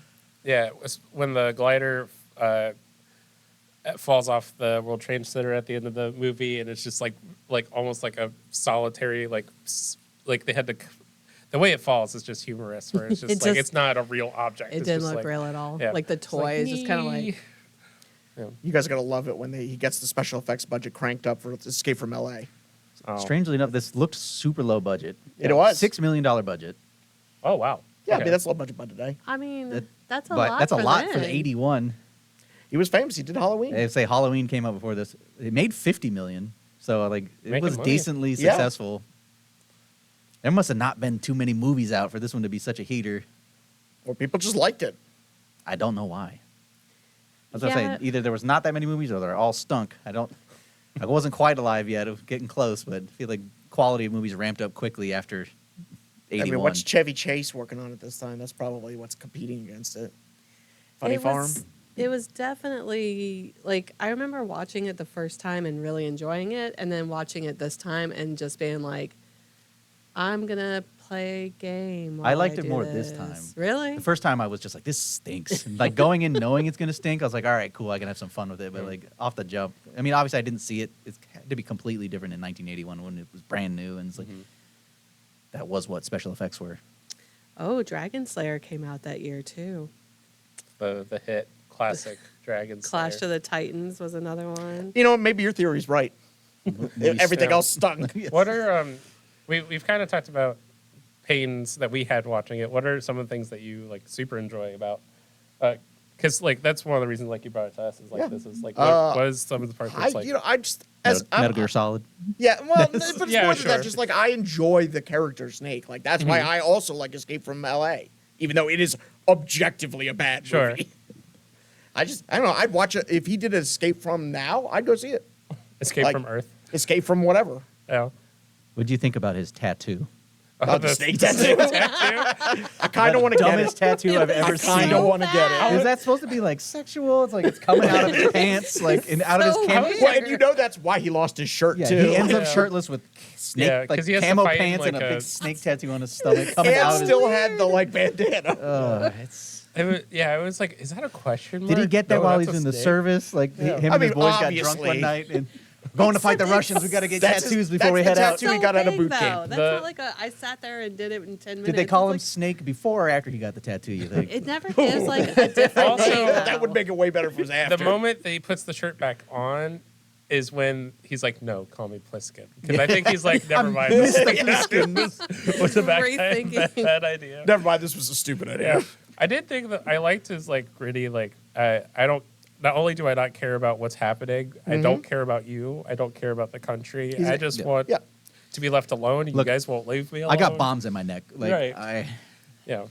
it was when the glider falls off the World Trade Center at the end of the movie, and it's just like almost like a solitary like they had to. The way it falls is just humorous, where it's just it's not a real object. It It's didn't just look like, real at all. yeah. Like the It's like, toy is just kind of like. "Nee." You guys are going to love it when he gets the special effects budget cranked up for Escape from L.A. Oh. Strangely enough, this looked super low budget. It was. $6 million budget. Oh wow. Yeah, I Okay. mean, that's low budget by today. I mean, That- that's a But lot. that's a lot for the then. 81. He was famous. He did Halloween. They say Halloween came out before this. It made 50 million. So like it Making was money. decently Yeah. successful. There must have not been too many movies out for this one to be such a heater. Or people just liked it. I don't know why. I was gonna Yeah. say either there was not that many movies or they're all stunk. I wasn't quite alive yet. It was getting close, but I feel like quality of movies ramped up quickly after 81. I mean, what's Chevy Chase working on at this time? That's probably what's competing against it. Funny It Farm. was- It was definitely like I remember watching it the first time and really enjoying it, and then watching it this time and just being like, "I'm gonna play a game." I while liked it do more this time. Really? The first time I was just like, this stinks. Like going in knowing it's gonna stink, I was like, all right, cool, I can have some fun with it. But like off the jump, I mean, obviously I didn't see it. It had to be completely different in 1981 when it was brand new, and it's like that was what special effects were. Oh, Dragon Slayer came out that year too. The hit classic Dragon Clash Slayer. of the Titans was another one. You know, maybe your theory's right. Everything Yeah. else stunk. What are we've kind of talked about pains that we had watching it. What are some of the things that you like super enjoy about? Because like that's one of the reasons like you brought it to us is like Yeah. this is like what was some of the parts that's like I just as Metal Gear Solid. yeah, well, but it's Yeah, more than that. sure. Just like I enjoy the character Snake. Like that's why I also like Escape from L.A. Even though it is objectively a bad Sure. movie. I don't know. I'd watch it if he did Escape from now. I'd go see it. Escape like- from Earth. Escape from whatever. Yeah. What do you think about his tattoo? Not the snake tattoo. I kind of want to get Dumbest it. tattoo I've ever I seen. kind of want to get it. Is that supposed to be like sexual? It's like it's coming out of his pants, like and out of so his camo. weird. Well, and you know that's why he lost his shirt Yeah, too. he ends up Yeah. shirtless with snake, Yeah, 'cause like he has to camo fight in, pants and like, a a- big snake tattoo on his stomach coming out and of his. still had the like bandana. It's, It was like, is that a question mark? did he get that No, while that's he's a in the snake. service? Like Yeah. him I and his mean, boys got drunk obviously. one night and going to fight the Russians. We got to get That's his- tattoos before we that's head the out. tattoo he got out of boot though. camp. That's The- not like I sat there and did it in 10 minutes. Did they call him It's Snake before or after he got the tattoo? You think? like, it never gives like a different Also, name. That would make it way better for his after. The moment that he puts the shirt back on is when he's like, no, call me Pliskin. Because I think he's like, never mind. Mr. Like, Pliskin. what's the back Rethinking. bad idea? Never mind, this was a stupid idea. Yeah. I did think that I liked his like gritty, like I don't. Not only do I not care about what's happening, I don't care about you. I don't care about the country. I just want Yeah. to be left alone. You Look, guys won't leave me alone. I got bombs in my neck. Like Right. Yeah.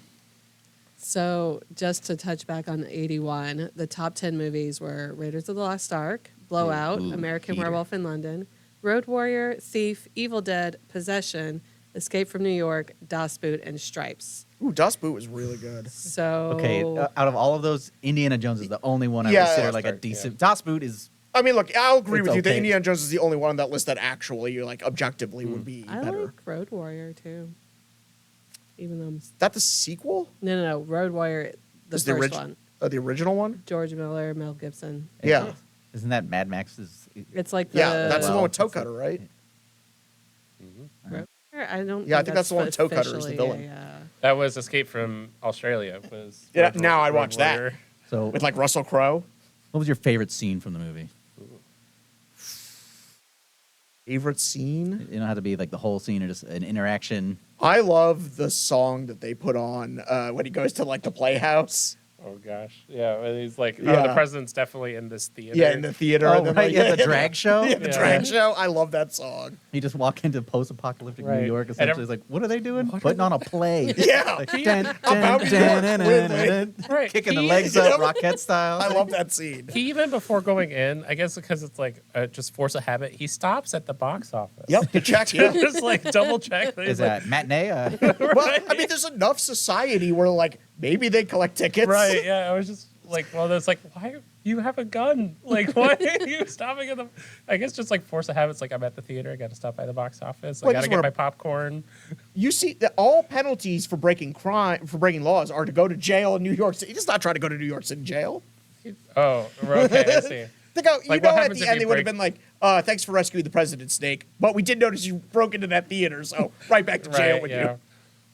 So, just to touch back on 81, the top 10 movies were Raiders of the Lost Ark, Blowout, Ooh, American heater. Werewolf in London, Road Warrior, Thief, Evil Dead, Possession, Escape from New York, Das Boot, and Stripes. Ooh, Dust Boot was really good. So, Okay, out of all of those, Indiana Jones is the only one I Yeah, consider Lost like a Ark, decent. Das Boot is I mean, look, I'll agree It's with you that okay. Indiana Jones is the only one on that list that actually, like, objectively would be I better. like Road Warrior too. Even though I'm. Is that the sequel? No. Road Warrior, the Is first the one. The original one? George Miller, Mel Gibson. Yeah. Isn't that Mad Max's? It's like the. Yeah, that's the Well, one with Toe it's like- Cutter, right? Road Warrior? I don't. Yeah, I think that's the one with Toe Cutter is the officially villain. That was Escape from Australia. Was Yeah, Road now I'd Road watch that. Warrior. So, With, like, Russell Crowe. what was your favorite scene from the movie? Favorite scene? You don't have to be like the whole scene or just an interaction. I love the song that they put on when he goes to, like, the Playhouse. Oh gosh, yeah. And he's like, oh, Yeah. the president's definitely in this theater. Yeah, in the theater. Oh, and then, right, like, yeah, the drag show. Yeah, the Yeah. drag show. I love that song. You just walk into post-apocalyptic New Right. York. And Essentially, it's like, what are they doing? What are Putting on a play. Yeah. Like, He- dun, About dun, New dun, York, dun, weirdly. dun, dun, Right. kicking the He- legs up, Rockette style. I love that scene. He even before going in, I guess because it's like just force of habit, he stops at the box office. Yep, to check. Yeah. just like double check. that Is he's like, that matinee? Well, I mean, there's enough society where, like, maybe they collect tickets. right? Yeah, I was just like, well, there's like, why? You have a gun. Like, why are you stopping at the? I guess just like force of habits. Like, I'm at the theater. I got to stop by the box office. I Well, I got to just get wanna- my popcorn. You see that all penalties for breaking laws are to go to jail in New York City. He's just not trying to go to New York City jail. Oh, okay. I see. Think how, Like, you what know, at happens the if end you they would have break- been like, "Thanks for rescuing the president, Snake." But we did notice you broke into that theater, so right back to jail with you.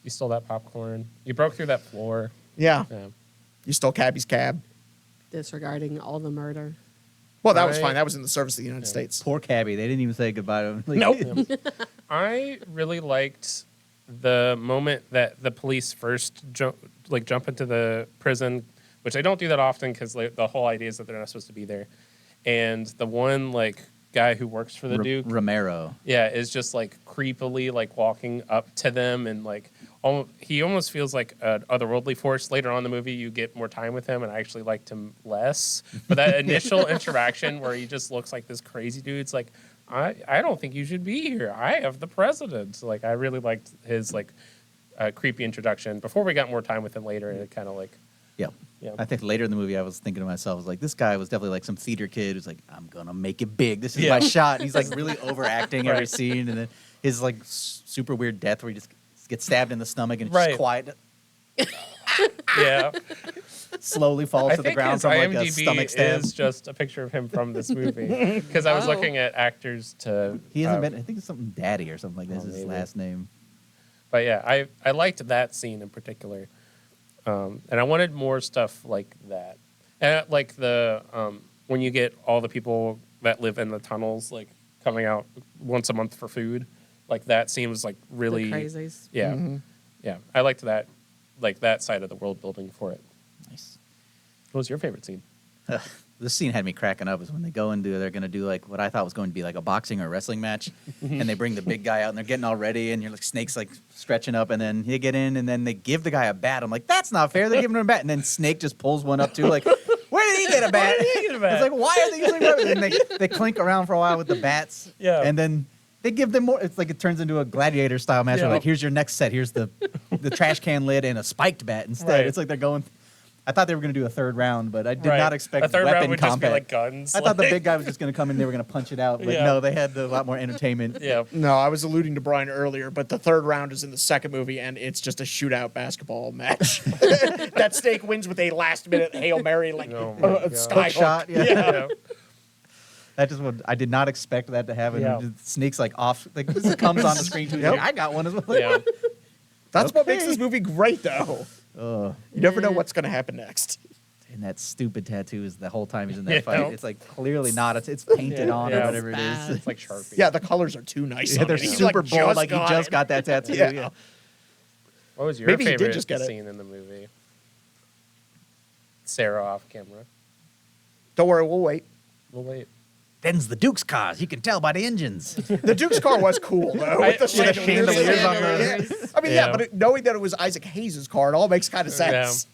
You stole that popcorn. You broke through that floor. Yeah, Yeah. you stole Cabby's cab. Disregarding all the murder. Well, that was Right. fine. That was in the service of the United States. Poor Cabby. They didn't even say goodbye to him. Like, Nope. I really liked the moment that the police first jump into the prison, which they don't do that often because the whole idea is that they're not supposed to be there. And the one guy who works for the Duke, Romero. yeah, is just creepily walking up to them and he almost feels like an otherworldly force. Later on in the movie, you get more time with him, and I actually liked him less. But that initial interaction where he just looks like this crazy dude, it's like, I don't think you should be here. I have the president. I really liked his creepy introduction. Before we got more time with him later, and it kind of Yeah. Yeah. I think later in the movie, I was thinking to myself, I was like, this guy was definitely some theater kid who's like, I'm going to make it big. This is Yeah. my shot. And he's really overacting every Right. scene. And then his super weird death where he just gets stabbed in the stomach and it's Right. just quiet, yeah. slowly falls I to the think ground his from a IMDb stomach stab. is just a picture of him from this movie because I was Oh. looking at actors to. He hasn't been, I think it's something Daddy or something like that. Oh, Is his maybe. last name. But yeah, I liked that scene in particular, and I wanted more stuff like that, and when you get all the people that live in the tunnels coming out once a month for food, that scene was really The crazies. yeah, Mhm. yeah. I liked that that side of the world building for it. Nice. What was your favorite scene? This scene had me cracking up. Is when they go and they're going to do what I thought was going to be a boxing or wrestling match, and they bring the big guy out and they're getting all ready, and you're Snake's stretching up, and then you get in, and then they give the guy a bat. I'm like, that's not fair. They're giving him a bat, and then Snake just pulls one up too. Where did he get a bat? Where did he get a bat? It's why are they using weapons? And they clink around for a while with the bats. Yeah. And then they give them more. It's it turns into a gladiator style match. Yeah. Where here's your next set. Here's the trash can lid and a spiked bat instead. Right. It's they're going. I thought they were going to do a third round, but I did Right. not expect a third weapon round would combat. just be guns. I thought the big guy was just going to come in. They were going to punch it out, but Yeah. no, they had a lot more entertainment. Yeah. No, I was alluding to Brian earlier, but the third round is in the second movie, and it's just a shootout basketball match. That Snake wins with a last-minute Hail Mary, Oh my God. sky Hook shot, hook. yeah. That just I did not expect that to happen. Yeah. Snake's off, this comes on the screen too. Yep. I got one as well. Yeah. That's what makes Okay. this movie great, though. Ugh. You never know what's going to happen next. And that stupid tattoo is the whole time he's in that Yeah. fight. It's clearly not. It's painted Yeah. on Yeah. or whatever it Bad. is. It's like Sharpie. Yeah, the colors are too nice. Yeah, on they're it. He's, super bold. just He got just it. got that tattoo. Yeah. Yeah. What was your Maybe he did favorite just get it. scene in the movie? Sarah off camera. Don't worry, we'll wait. We'll wait. Them's the Duke's cars. You can tell by the engines. The Duke's car was cool, though. With the Yeah, the chandeliers on the- Yeah. I mean, Yeah. yeah, but knowing that it was Isaac Hayes' car, it all makes kind of sense.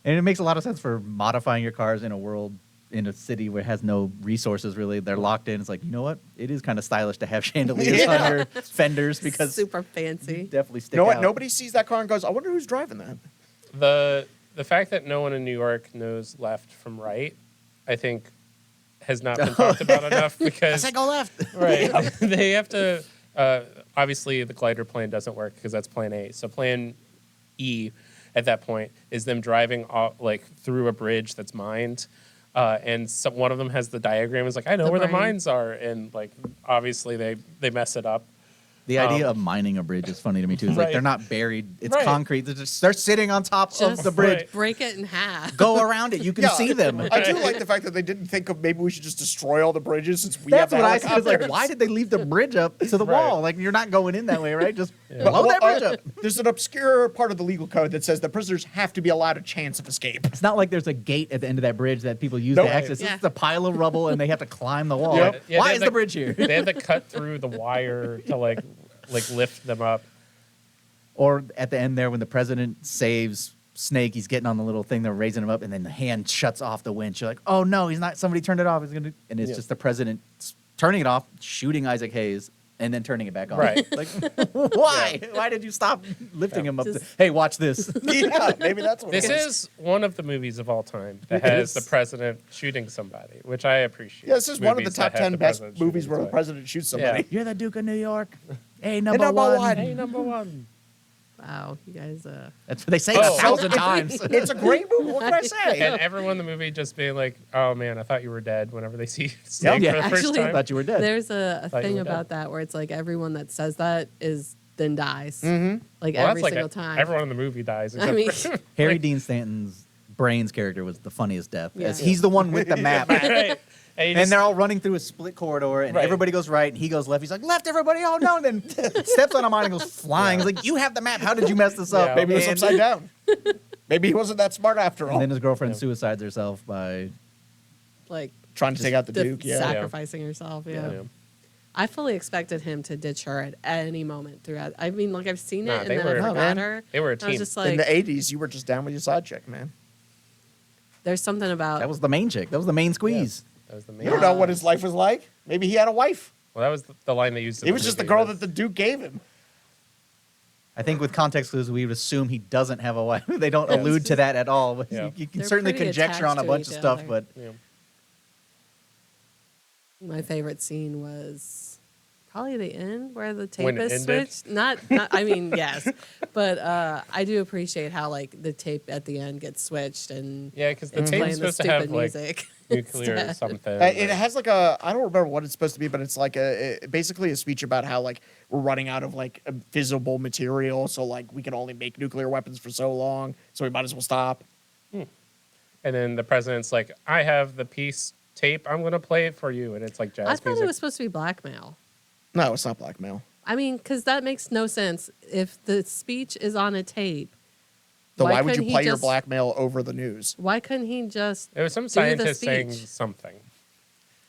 And it makes a lot of sense for modifying your cars in a world, in a city where it has no resources really. They're locked in. It's you know what? It is kind of stylish to have chandeliers Yeah. on your fenders because Super fancy. definitely stick You know what? out. Nobody sees that car and goes, I wonder who's driving that. The fact that no one in New York knows left from right, I think, has not been talked about enough because Yes, I go left. right they have to. Obviously, the glider plan doesn't work because that's Plan A. So Plan E at that point is them driving through a bridge that's mined. And one of them has the diagram. It's I know The where the brain. mines are, and obviously they mess it up. The idea of mining a bridge is funny to me too. It's Right. they're not buried. It's Right. concrete. They're sitting on top of Just the bridge. Right. break it in half. Go around it. You can Yeah. see them. I do like the fact that they didn't think of maybe we should just destroy all the bridges since we That's have the what I said. It's helicopters. why did they leave the bridge up to the Right. wall? You're not going in that way, right? Just But, blow that bridge up. There's an obscure part of the legal code that says the prisoners have to be allowed a chance of escape. It's not like there's a gate at the end of that bridge that people use No. to access. Yeah. It's just a pile of rubble, and they have to climb the wall. Yeah. Yeah, Why they is have the bridge here? They had to cut through the wire to lift them up. Or at the end there, when the president saves Snake, he's getting on the little thing, they're raising him up, and then the hand shuts off the winch. You're oh no, he's not. Somebody turned it off. And it's Yeah. just the president turning it off, shooting Isaac Hayes, and then turning it back on. Right. Like, why? Why did you stop lifting him up? Just- Hey, watch this. Yeah, maybe that's what This it is. is one of the movies of all time that It has is. the president shooting somebody, which I appreciate. Yeah, this is one of the Movies top that have 10 the best president movies shooting where the somebody. president shoots somebody. You're the Duke of New York. Hey, number number one. one. Hey, number one. Wow, you guys. That's what they say Oh. 1,000 times. It's a great movie. What can I say? And everyone in the movie just being like, "Oh man, I thought you were dead." Whenever they see Smaug Yeah. for the first Actually, time, I thought you were dead. There's a Thought you thing were dead. about that where it's like everyone that says that is then dies. Like well, every that's like single time. everyone in the movie dies. I Except mean, for, Harry Dean Stanton's Brain's character was the funniest death. Yeah. As he's the one with the map. right. And, you And just- they're all running through a split corridor, and Right. everybody goes right, and he goes left. He's like, left, everybody, oh no, and then steps on a mine and goes flying. He's like, you have the map. How did you mess this up? Yeah. Maybe it was And- upside down. Maybe he wasn't that smart after all. And then his girlfriend Yeah. suicides herself by. like Trying to take out the Duke, yeah. sacrificing herself. Yeah. Yeah. I fully expected him to ditch her at any moment throughout. I mean, like I've seen Nah, it they and then were- I No, forgot man. her. They were a I was team. just In like, the 80s, you were just down with your side chick, man. there's something about That was the main chick. That was the main squeeze. That was the You main. don't know what his life was like. Maybe he had a wife. Well, that was the line they used. in It was just the movie girl was- that the Duke gave him. I think with context clues, we would assume he doesn't have a wife. They don't Yeah. allude to that at all. But Yeah. you can They're certainly pretty conjecture on a attached to bunch of each stuff, other. but Yeah. my favorite scene was probably the end where the tape When it is ended? switched. Not I mean, yes, but I do appreciate how like the tape at the end gets switched and Yeah, because the it's tape's playing the supposed to have stupid like music. nuclear or instead. something. It has like a, I don't remember what it's supposed to be, but it's like basically a speech about how like we're running out of like visible material. So like we can only make nuclear weapons for so long. So we might as well stop. And then the president's like, "I have the peace tape. I'm gonna play it for you." And it's like jazz I thought music. it was supposed to be blackmail. No, it's not blackmail. I mean, because that makes no sense. If the speech is on a tape, So why would couldn't you he play your just- blackmail over the news? Why couldn't he just? There was some do the scientist saying speech? something.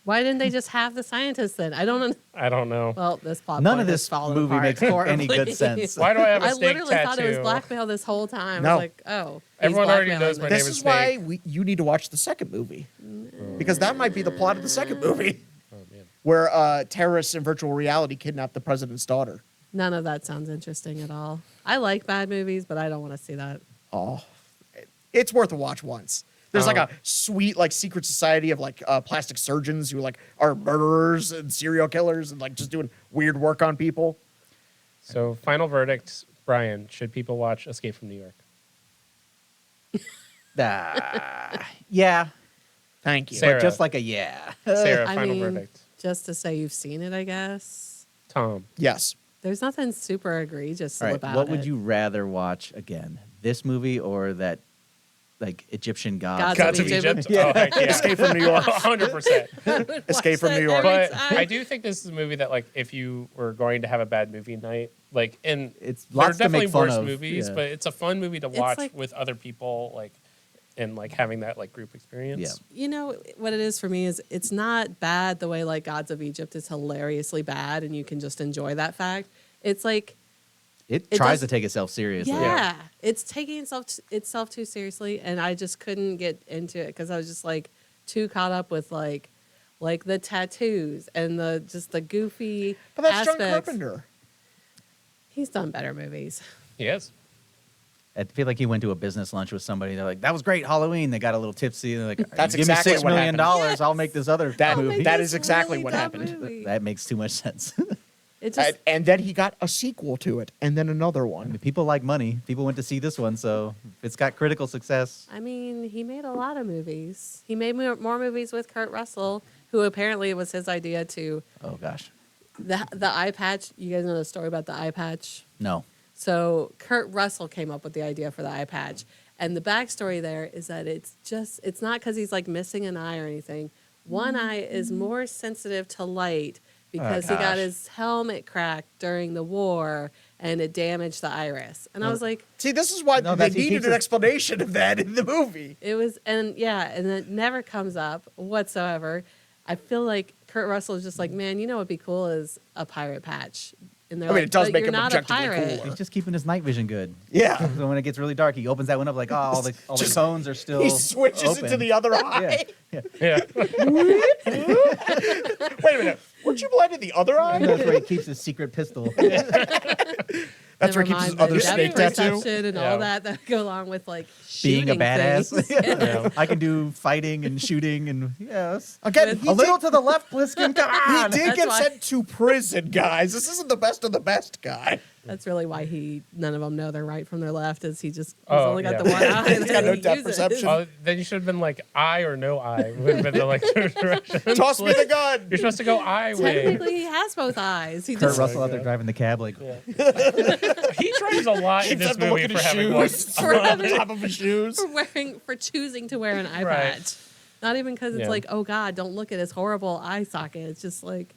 Why didn't they just have the scientists then? I don't know. I don't know. Well, this plot none point of has this fallen movie apart makes any horribly. good sense. Why do I have a I snake literally tattoo? thought it was blackmail this whole time. I No. was like, oh, he's Everyone already blackmailing knows my them. name This is is why Snake. you need to watch the second movie. Because that might be the plot of the second movie. Oh, man. Where terrorists in virtual reality kidnap the president's daughter. None of that sounds interesting at all. I like bad movies, but I don't want to see that. Oh, it's worth a watch once. There's like Oh. a sweet like secret society of like plastic surgeons who like are murderers and serial killers and like just doing weird work on people. So, final verdict, Brian: should people watch Escape from New York? Yeah, Thank you. Sarah. but just like a yeah. Sarah, I final mean, verdict. just to say you've seen it, I guess. Tom. Yes. There's nothing super egregious All right, about what it. would you rather watch again? This movie or that like Egyptian Gods Gods of of Egypt. Egypt? Oh, heck yeah. Escape from New York. 100%. Escape from New York. But I do think this is a movie that, like, if you were going to have a bad movie night, like, and It's there are lots to make definitely fun worse of, movies, yeah. but it's a fun movie to watch like- with other people, like, and like having that like group experience. Yeah. You know what it is for me is it's not bad the way like Gods of Egypt is hilariously bad and you can just enjoy that fact. It's like It It tries does- to take itself seriously. yeah, it's taking itself too seriously, and I just couldn't get into it because I was just like too caught up with like the tattoos and the just the goofy But that's John aspects. Carpenter. He's done better movies. Yes. I feel like he went to a business lunch with somebody. They're like, "That was great, Halloween." They got a little tipsy. And they're like, That's "Give exactly me $6 what million. happened. Yes. I'll make this other That- movie." that This is exactly really what dumb happened. movie. That makes too much sense. It just And then he got a sequel to it, and then another I one. mean, people like money. People went to see this one, so if it's got critical success. I mean, he made a lot of movies. He made more movies with Kurt Russell, who apparently it was his idea to Oh gosh, the eye patch. You guys know the story about the eye patch? no. So Kurt Russell came up with the idea for the eye patch. And the backstory there is that it's not because he's like missing an eye or anything. One eye is more sensitive to light because he got gosh. his helmet cracked during the war and it damaged the iris. And I was like, See, this is why No, they that's- he needed keeps an it- explanation of that in the movie. it was, and yeah, and it never comes up whatsoever. I feel like Kurt Russell is just like, man, you know what'd be cool is a pirate patch. And they're I mean, like, it does "But make you're him not a objectively pirate." cooler. He's just keeping his night vision good. Yeah. So when it gets really dark, he opens that one up like, oh, all the Just- cones are still. He switches open. into the other eye. Yeah. Yeah. Wait a minute. We're Weren't you blind in the other eye? That's where he keeps his secret pistol. That's where he Never keeps his mind the other depth snake tattoo. perception and Yeah. all that go along with like Being a shooting badass. things. Yeah. I can do fighting and shooting and yes. Again, A little to the left, Pliskin. Come He on. did That's get why- sent to prison, guys. This isn't the best of the best guy. That's really why none of them know their right from their left. Is he's Oh, only got yeah. the one eye. He's got no that he depth uses. perception. Oh, then you should have been like eye or no eye. Would have been the like direction. Toss me the gun. You're supposed to go eye way. Technically, he has both eyes. He Kurt just Russell out there God. driving the cab like, He drives a lot in Keeps this having to look movie at for his having one. shoes. For on having- top of his shoes. for choosing to wear an eye Right. patch. Not even because it's Yeah. like, oh God, don't look at his horrible eye socket. It's just like,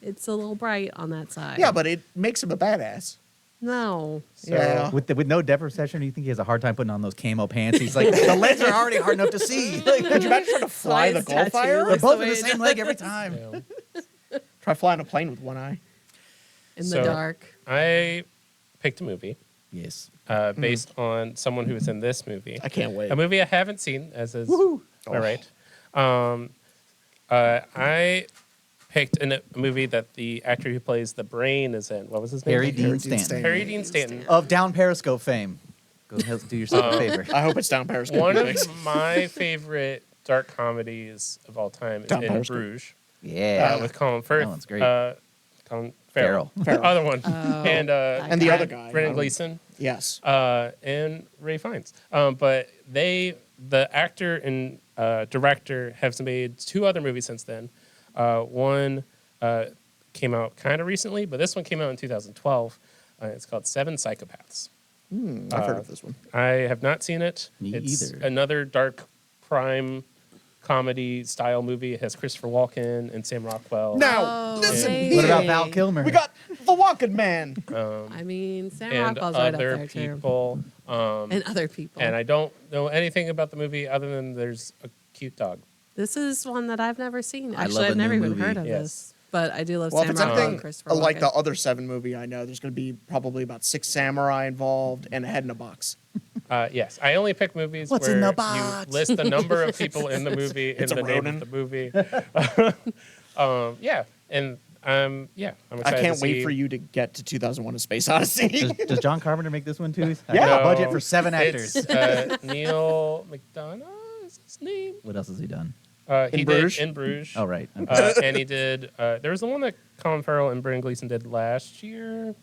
it's a little bright on that side. Yeah, but it makes him a badass. No. So, Yeah. with no depth perception, you think he has a hard time putting on those camo pants? He's like, the legs are already hard enough to see. Like, Could you imagine trying to fly the his tattoo Goldfire? they're looks both the in way the it same leg every does. time. yeah. Try flying a plane with one eye. In So- the dark. I picked a movie Yes. based on someone who was in this movie. I can't wait. A movie I haven't seen, as is Woohoo. all right. I picked a movie that the actor who plays the brain is in. What was his name? Harry Dean Dean Stanton. Stanton. Harry Dean Stanton. Of Down Periscope fame. Go ahead, do yourself a favor. I hope it's down Periscope. One of Thanks. my favorite dark comedies of all time is Down In Periscope. Bruges Yeah. with Colin Firth. That one's great. Colin Farrell. Farrell. Other one. Oh, and And the other guy. Brendan Gleeson. Yes. And Ray Fiennes. But the actor and director, have made two other movies since then. One came out kind of recently, but this one came out in 2012. It's called Seven Psychopaths. I've heard of this one. I have not seen it. Me It's either. another dark crime comedy style movie. It has Christopher Walken and Sam Rockwell. Now, Oh, listen amazing. here. What about Val Kilmer? We got the Walking Man. I mean, Sam and Rockwell's right up other there too. people. And other people. And I don't know anything about the movie other than there's a cute dog. This is one that I've never seen. I Actually, love I've a never new even movie. heard of Yes. this. But I do love Well, if Sam it's Rockwell and anything Christopher like Walken. the other Seven movie I know, there's going to be probably about 6 samurai involved and a head in a box. Yes, I only pick movies What's where in the you box? list the number of people in the movie and It's a the name Ronin. of the movie. Yeah, and yeah, I'm I excited can't to wait see. for you to get to 2001: A Space Odyssey. Does John Carpenter make this one too? I Yeah. got a No, budget for 7 actors. It's Neil McDonough is his name. What else has he done? He In did Bruges? In Bruges. Oh, right. And he did. There was the one that Colin Farrell and Brendan Gleeson did last year.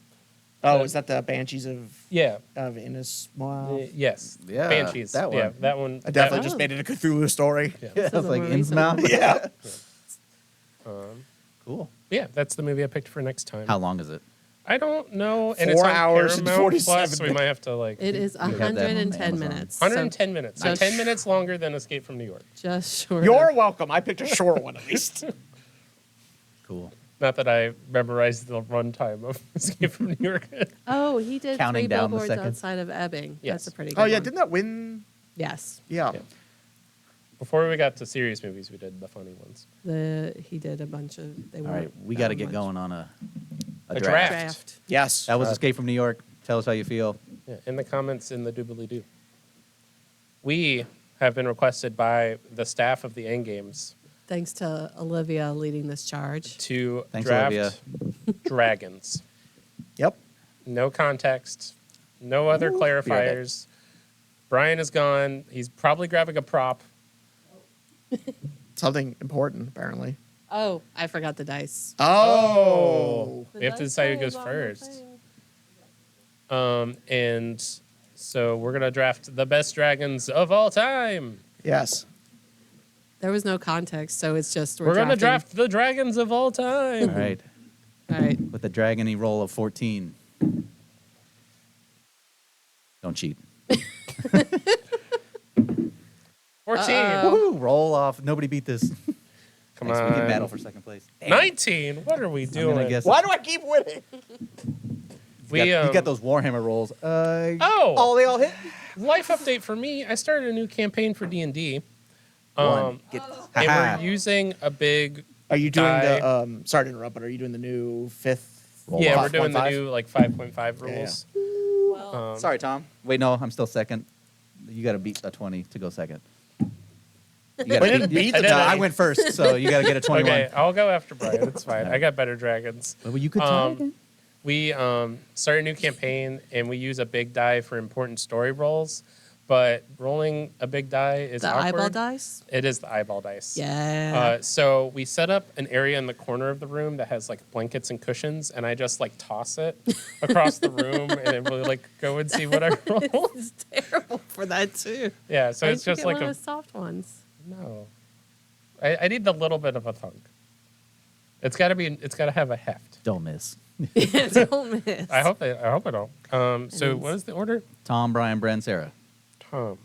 Oh, is that the Banshees of Yeah. Innismore? Yes. Yeah, Banshees. that Yeah, one. that one. I definitely Oh. just made it a Cthulhu story. Yeah. Yeah, I was is a like, more recent Innsmouth. one. Yeah. Cool. Yeah, that's the movie I picked for next time. How long is it? I don't know. And 4 it's on hours and Paramount 47 Plus, we might have to like. It is have that on 110 Amazon. minutes. 110 minutes. So just- 10 minutes longer than Escape from New York. Just short. You're of- welcome. I picked a short one at least. Cool. Not that I memorized the runtime of Escape from New York. Oh, he did Counting 3 down the billboards seconds. outside of Ebbing. Yes. That's a pretty good Oh, yeah. one. Didn't that win? Yes. Yeah. Yeah. Before we got to serious movies, we did the funny ones. He did a bunch of. They All weren't right, we that got to get much. going on a A draft. Draft. Yes. That was Escape from New York. Tell us how you feel. Yeah, in the comments in the doobly doo. We have been requested by the staff of the End Games Thanks to Olivia leading this charge. to Thanks, draft Olivia. dragons. Yep. No context, no other clarifiers. Brian is gone. He's probably grabbing a prop. Something important, apparently. Oh, I forgot the dice. Oh. We have to decide who goes first. And so we're going to draft the best dragons of all time. Yes. There was no context, so it's just We're going to drafting. draft the dragons of all time. All right. All right. With the dragony roll of 14. Don't cheat. 14. Woo! Roll off. Nobody beat this. Come Next, we can battle on. for second place. 19. What are we I'm doing? gonna guess. Why do I keep winning? We, He's got those Warhammer rolls. Oh, they all hit. life update for me. I started a new campaign for D&D. One. Get, And haha. we're using a big... Are you doing Die. the sorry to interrupt, but are you doing the new 5th? Roll Yeah, off. we're doing the 5.5? new like 5.5 rules. Sorry, Tom. Wait, no, I'm still second. You got to beat a 20 to go second. You gotta We didn't beat the No, I die. went first, so you got to get a 21. Okay, I'll go after Brian. It's fine. I got better dragons. Well, you could tie again. We start a new campaign, and we use a big die for important story rolls. But rolling a big die is The awkward. eyeball dice? It is the eyeball dice. Yeah. So we set up an area in the corner of the room that has like blankets and cushions, and I just like toss it across the room, and it will like go and see what I roll. It's terrible for that, too. Yeah, so Why it's did you just get like one a of the soft ones. no. I need a little bit of a thunk. It's got to have a heft. Don't miss. Don't miss. I hope I don't. So what is the order? Tom, Brian, Bren, Sarah. Tom,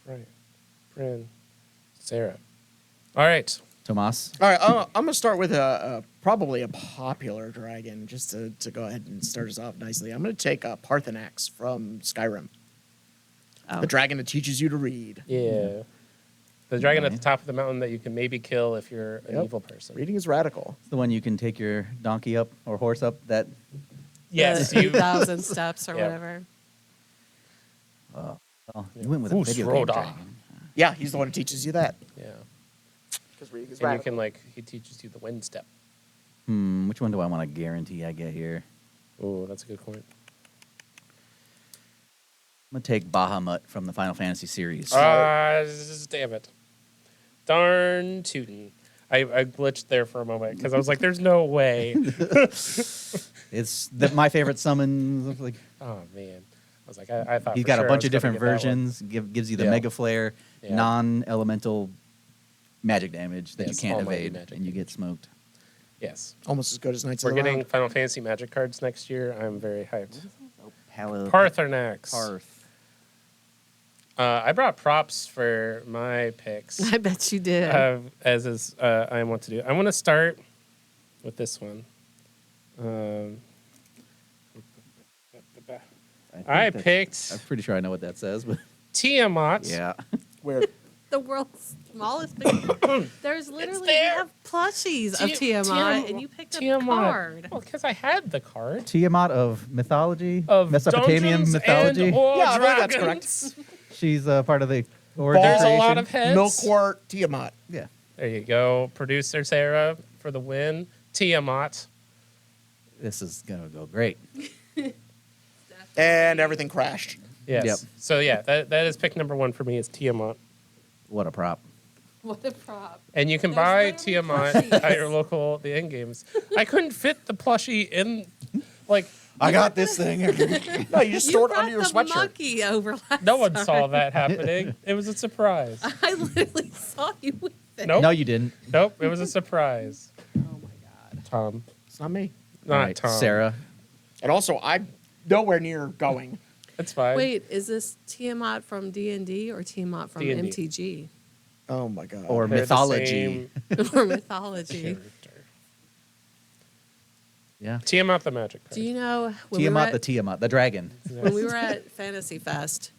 Brian, Bren, Sarah. All right. Tomas. All right, I'm gonna start with probably a popular dragon, just to go ahead and start us off nicely. I'm gonna take Paarthurnax from Skyrim, Oh. the dragon that teaches you to read. Yeah. The dragon at the top of the mountain that you can maybe kill if you're an Yep. evil person. Reading is radical. It's the one you can take your donkey up or horse up. That Yes, The you. 2,000 steps or Yep. whatever. you went with a Ooh, video Shroda. game dragon. Yeah, he's the one who teaches you that. Yeah. Because reading is And you radical. can like he teaches you the wind step. Which one do I want to guarantee I get here? Oh, that's a good point. I'm gonna take Bahamut from the Final Fantasy series. Damn it. Darn tootin'. I glitched there for a moment because I was like, there's no way. It's my favorite summon. Like Oh, man. I was like, I thought he's for got sure a I bunch was of different gonna get that one. versions. Gives you the Yeah. Mega Flare, Yeah. non-elemental magic damage that Yes, you can't almighty evade, magic and you get smoked. Yes. Almost as good as Knights We're of the getting Round. Final Fantasy magic cards next year. I'm very hyped. Paarthurnax. Paarthurnax. I brought props for my picks. I bet you did. As is I want to do. I want to start with this one. I think picked I'm pretty sure I know what that says, but Tiamat. yeah. Weird. The world's smallest. There's literally we there. have plushies of Tiamat. Tiamat, and you picked a Tiamat. card. Well, because I had the card Tiamat of mythology, of Mesopotamian Dungeons mythology. And or Yeah, I believe that's Dragons. She's part of the origin There's a creation. lot of heads. Milkwort Tiamat. Yeah. There you go. Producer Sarah for the win. Tiamat. This is gonna go great. And everything crashed. Yes. Yep. So yeah, that is pick number one for me is Tiamat. What a prop. What a prop. And you can There's buy literally Tiamat plushies. at your local the end games. I couldn't fit the plushie in like I got this thing. No, you just store it brought under your the sweatshirt. monkey over last no one time. saw that happening. It was a surprise. I literally saw you with it. Nope. No, you didn't. Nope. It was a surprise. Oh my god. Tom. It's not me. Not All right, Tom. Sarah. And also, I'm nowhere near going. It's fine. Wait, is this Tiamat from D&D or Tiamat from D&D. MTG Oh my god. Or They're the mythology. same or mythology? character. Yeah. Tiamat the magic card. Do you know Tiamat the Tiamat, the dragon. when we were at Fantasy Fest,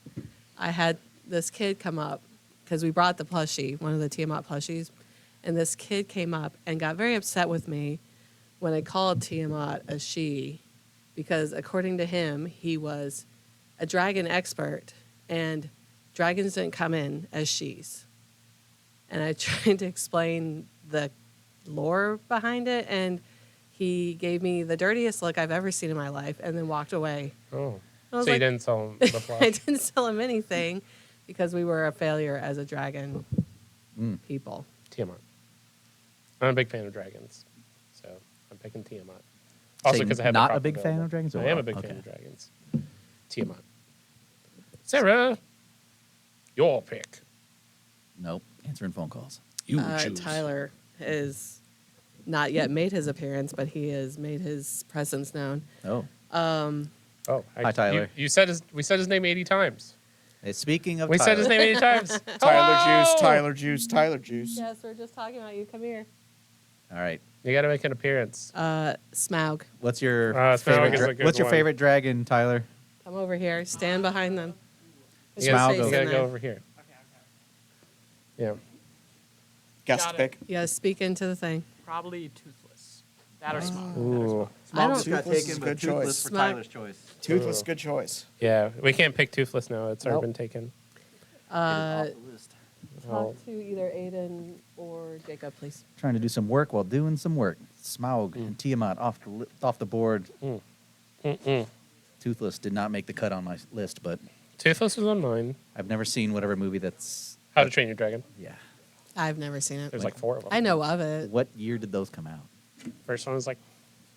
I had this kid come up because we brought the plushie, one of the Tiamat plushies, and this kid came up and got very upset with me when I called Tiamat a she, because according to him, he was a dragon expert, and dragons didn't come in as she's. And I tried to explain the lore behind it, and he gave me the dirtiest look I've ever seen in my life, and then walked away. Oh. I was So you like- didn't sell him the I plush. didn't sell him anything because we were a failure as a dragon people. Tiamat. I'm a big fan of dragons, so I'm picking Tiamat. Also, Say because I have not the a prop big fan available. of dragons? Or I am a what? big Okay. fan of dragons. Tiamat. Sarah, your pick. Nope. Answering phone calls. You choose. Tyler has not yet made his appearance, but he has made his presence known. Oh. Oh, Hi, Tyler. You said we said his name 80 times. Hey, speaking of We said his Tyler, name 80 times. Tyler Hello! Juice, Tyler Juice, Tyler Juice. Yes, we're just talking about you. Come here. All right. You got to make an appearance. Smaug, What's your Smaug favorite? is a good What's your one. favorite dragon, Tyler? come over here. Stand behind them. Put You your Smaug face gotta, in you gotta there. go over here. Yeah. Guest Got it. pick. Yeah, speak into the thing. Probably toothless. That or small. Ooh. I don't- Just got taken, but toothless for Smaug. Tyler's choice. Toothless, good choice. Yeah. We can't pick Toothless now. It's already Nope. been taken. Uh, talk to either Aiden or Jacob, please. Trying to do some work while doing some work. Smaug and Tiamat off the board. Toothless did not make the cut on my list, but Toothless was on mine. I've never seen whatever movie that's. How to Train Your Dragon. Yeah. I've never seen it. There's like 4 of them. I know of it. What year did those come out? First one was like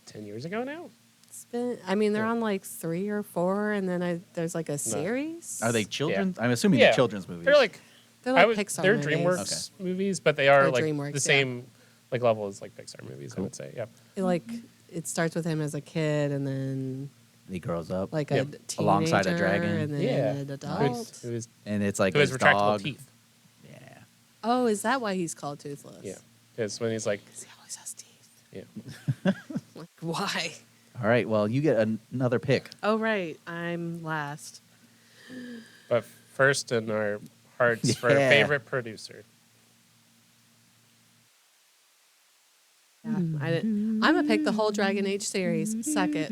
10 years ago now. It's been, I mean, they're on like 3 or 4, and then there's like a series. Are they children's? I'm assuming Yeah. they're children's movies. They're like Pixar they're movies. DreamWorks movies, but they are Or like DreamWorks, the yeah. same like level as like Pixar movies. I would say, yeah. It starts with him as a kid, and then He grows up. like Yep. a teenager, Alongside a dragon. and then Yeah. an adult. And it's like who has his retractable dog. teeth. Yeah. Oh, is that why he's called Toothless? Yeah, it's when he's like, 'Cause he always has teeth. yeah. Like, why? All right. Well, you get another pick. Oh, right. I'm last. But first in our hearts for our Yeah. favorite producer. Yeah, I'm gonna pick the whole Dragon Age series. Suck it.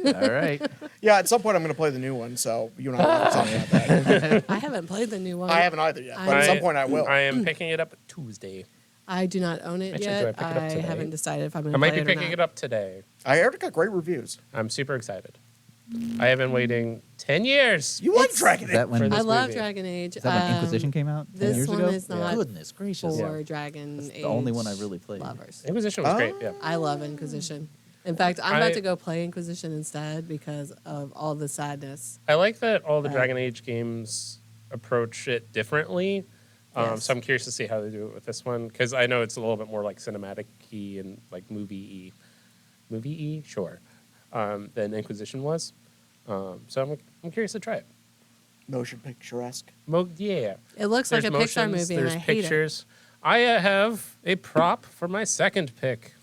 All right. Yeah, at some point I'm going to play the new one, so you and I will have to talk about that. I haven't played the new one. I haven't either yet, but at some point I will. I am picking it up Tuesday. I do not own it Actually, yet. do I pick it up I today? haven't decided if I'm going I to might play be it or picking not. it up today. I heard it got great reviews. I'm super excited. I have been waiting 10 years. You like It's- Dragon Is Age? that when? For this I love movie. Dragon Age. Is that when Inquisition came out? 10 This years one ago? is not Goodness gracious. for Yeah. Dragon That's Age the only one I really played. lovers. Inquisition was great. Yeah. I love Inquisition. In fact, I'm I- about to go play Inquisition instead because of all the sadness. I like that all the Dragon Age games approach it differently. Yes. So I'm curious to see how they do it with this one because I know it's a little bit more like cinematic-y and like movie-y, sure, than Inquisition was. So I'm curious to try it. Motion picturesque. Yeah. It looks There's like a Pixar motions, movie, and there's I hate it. pictures. I have a prop for my second pick.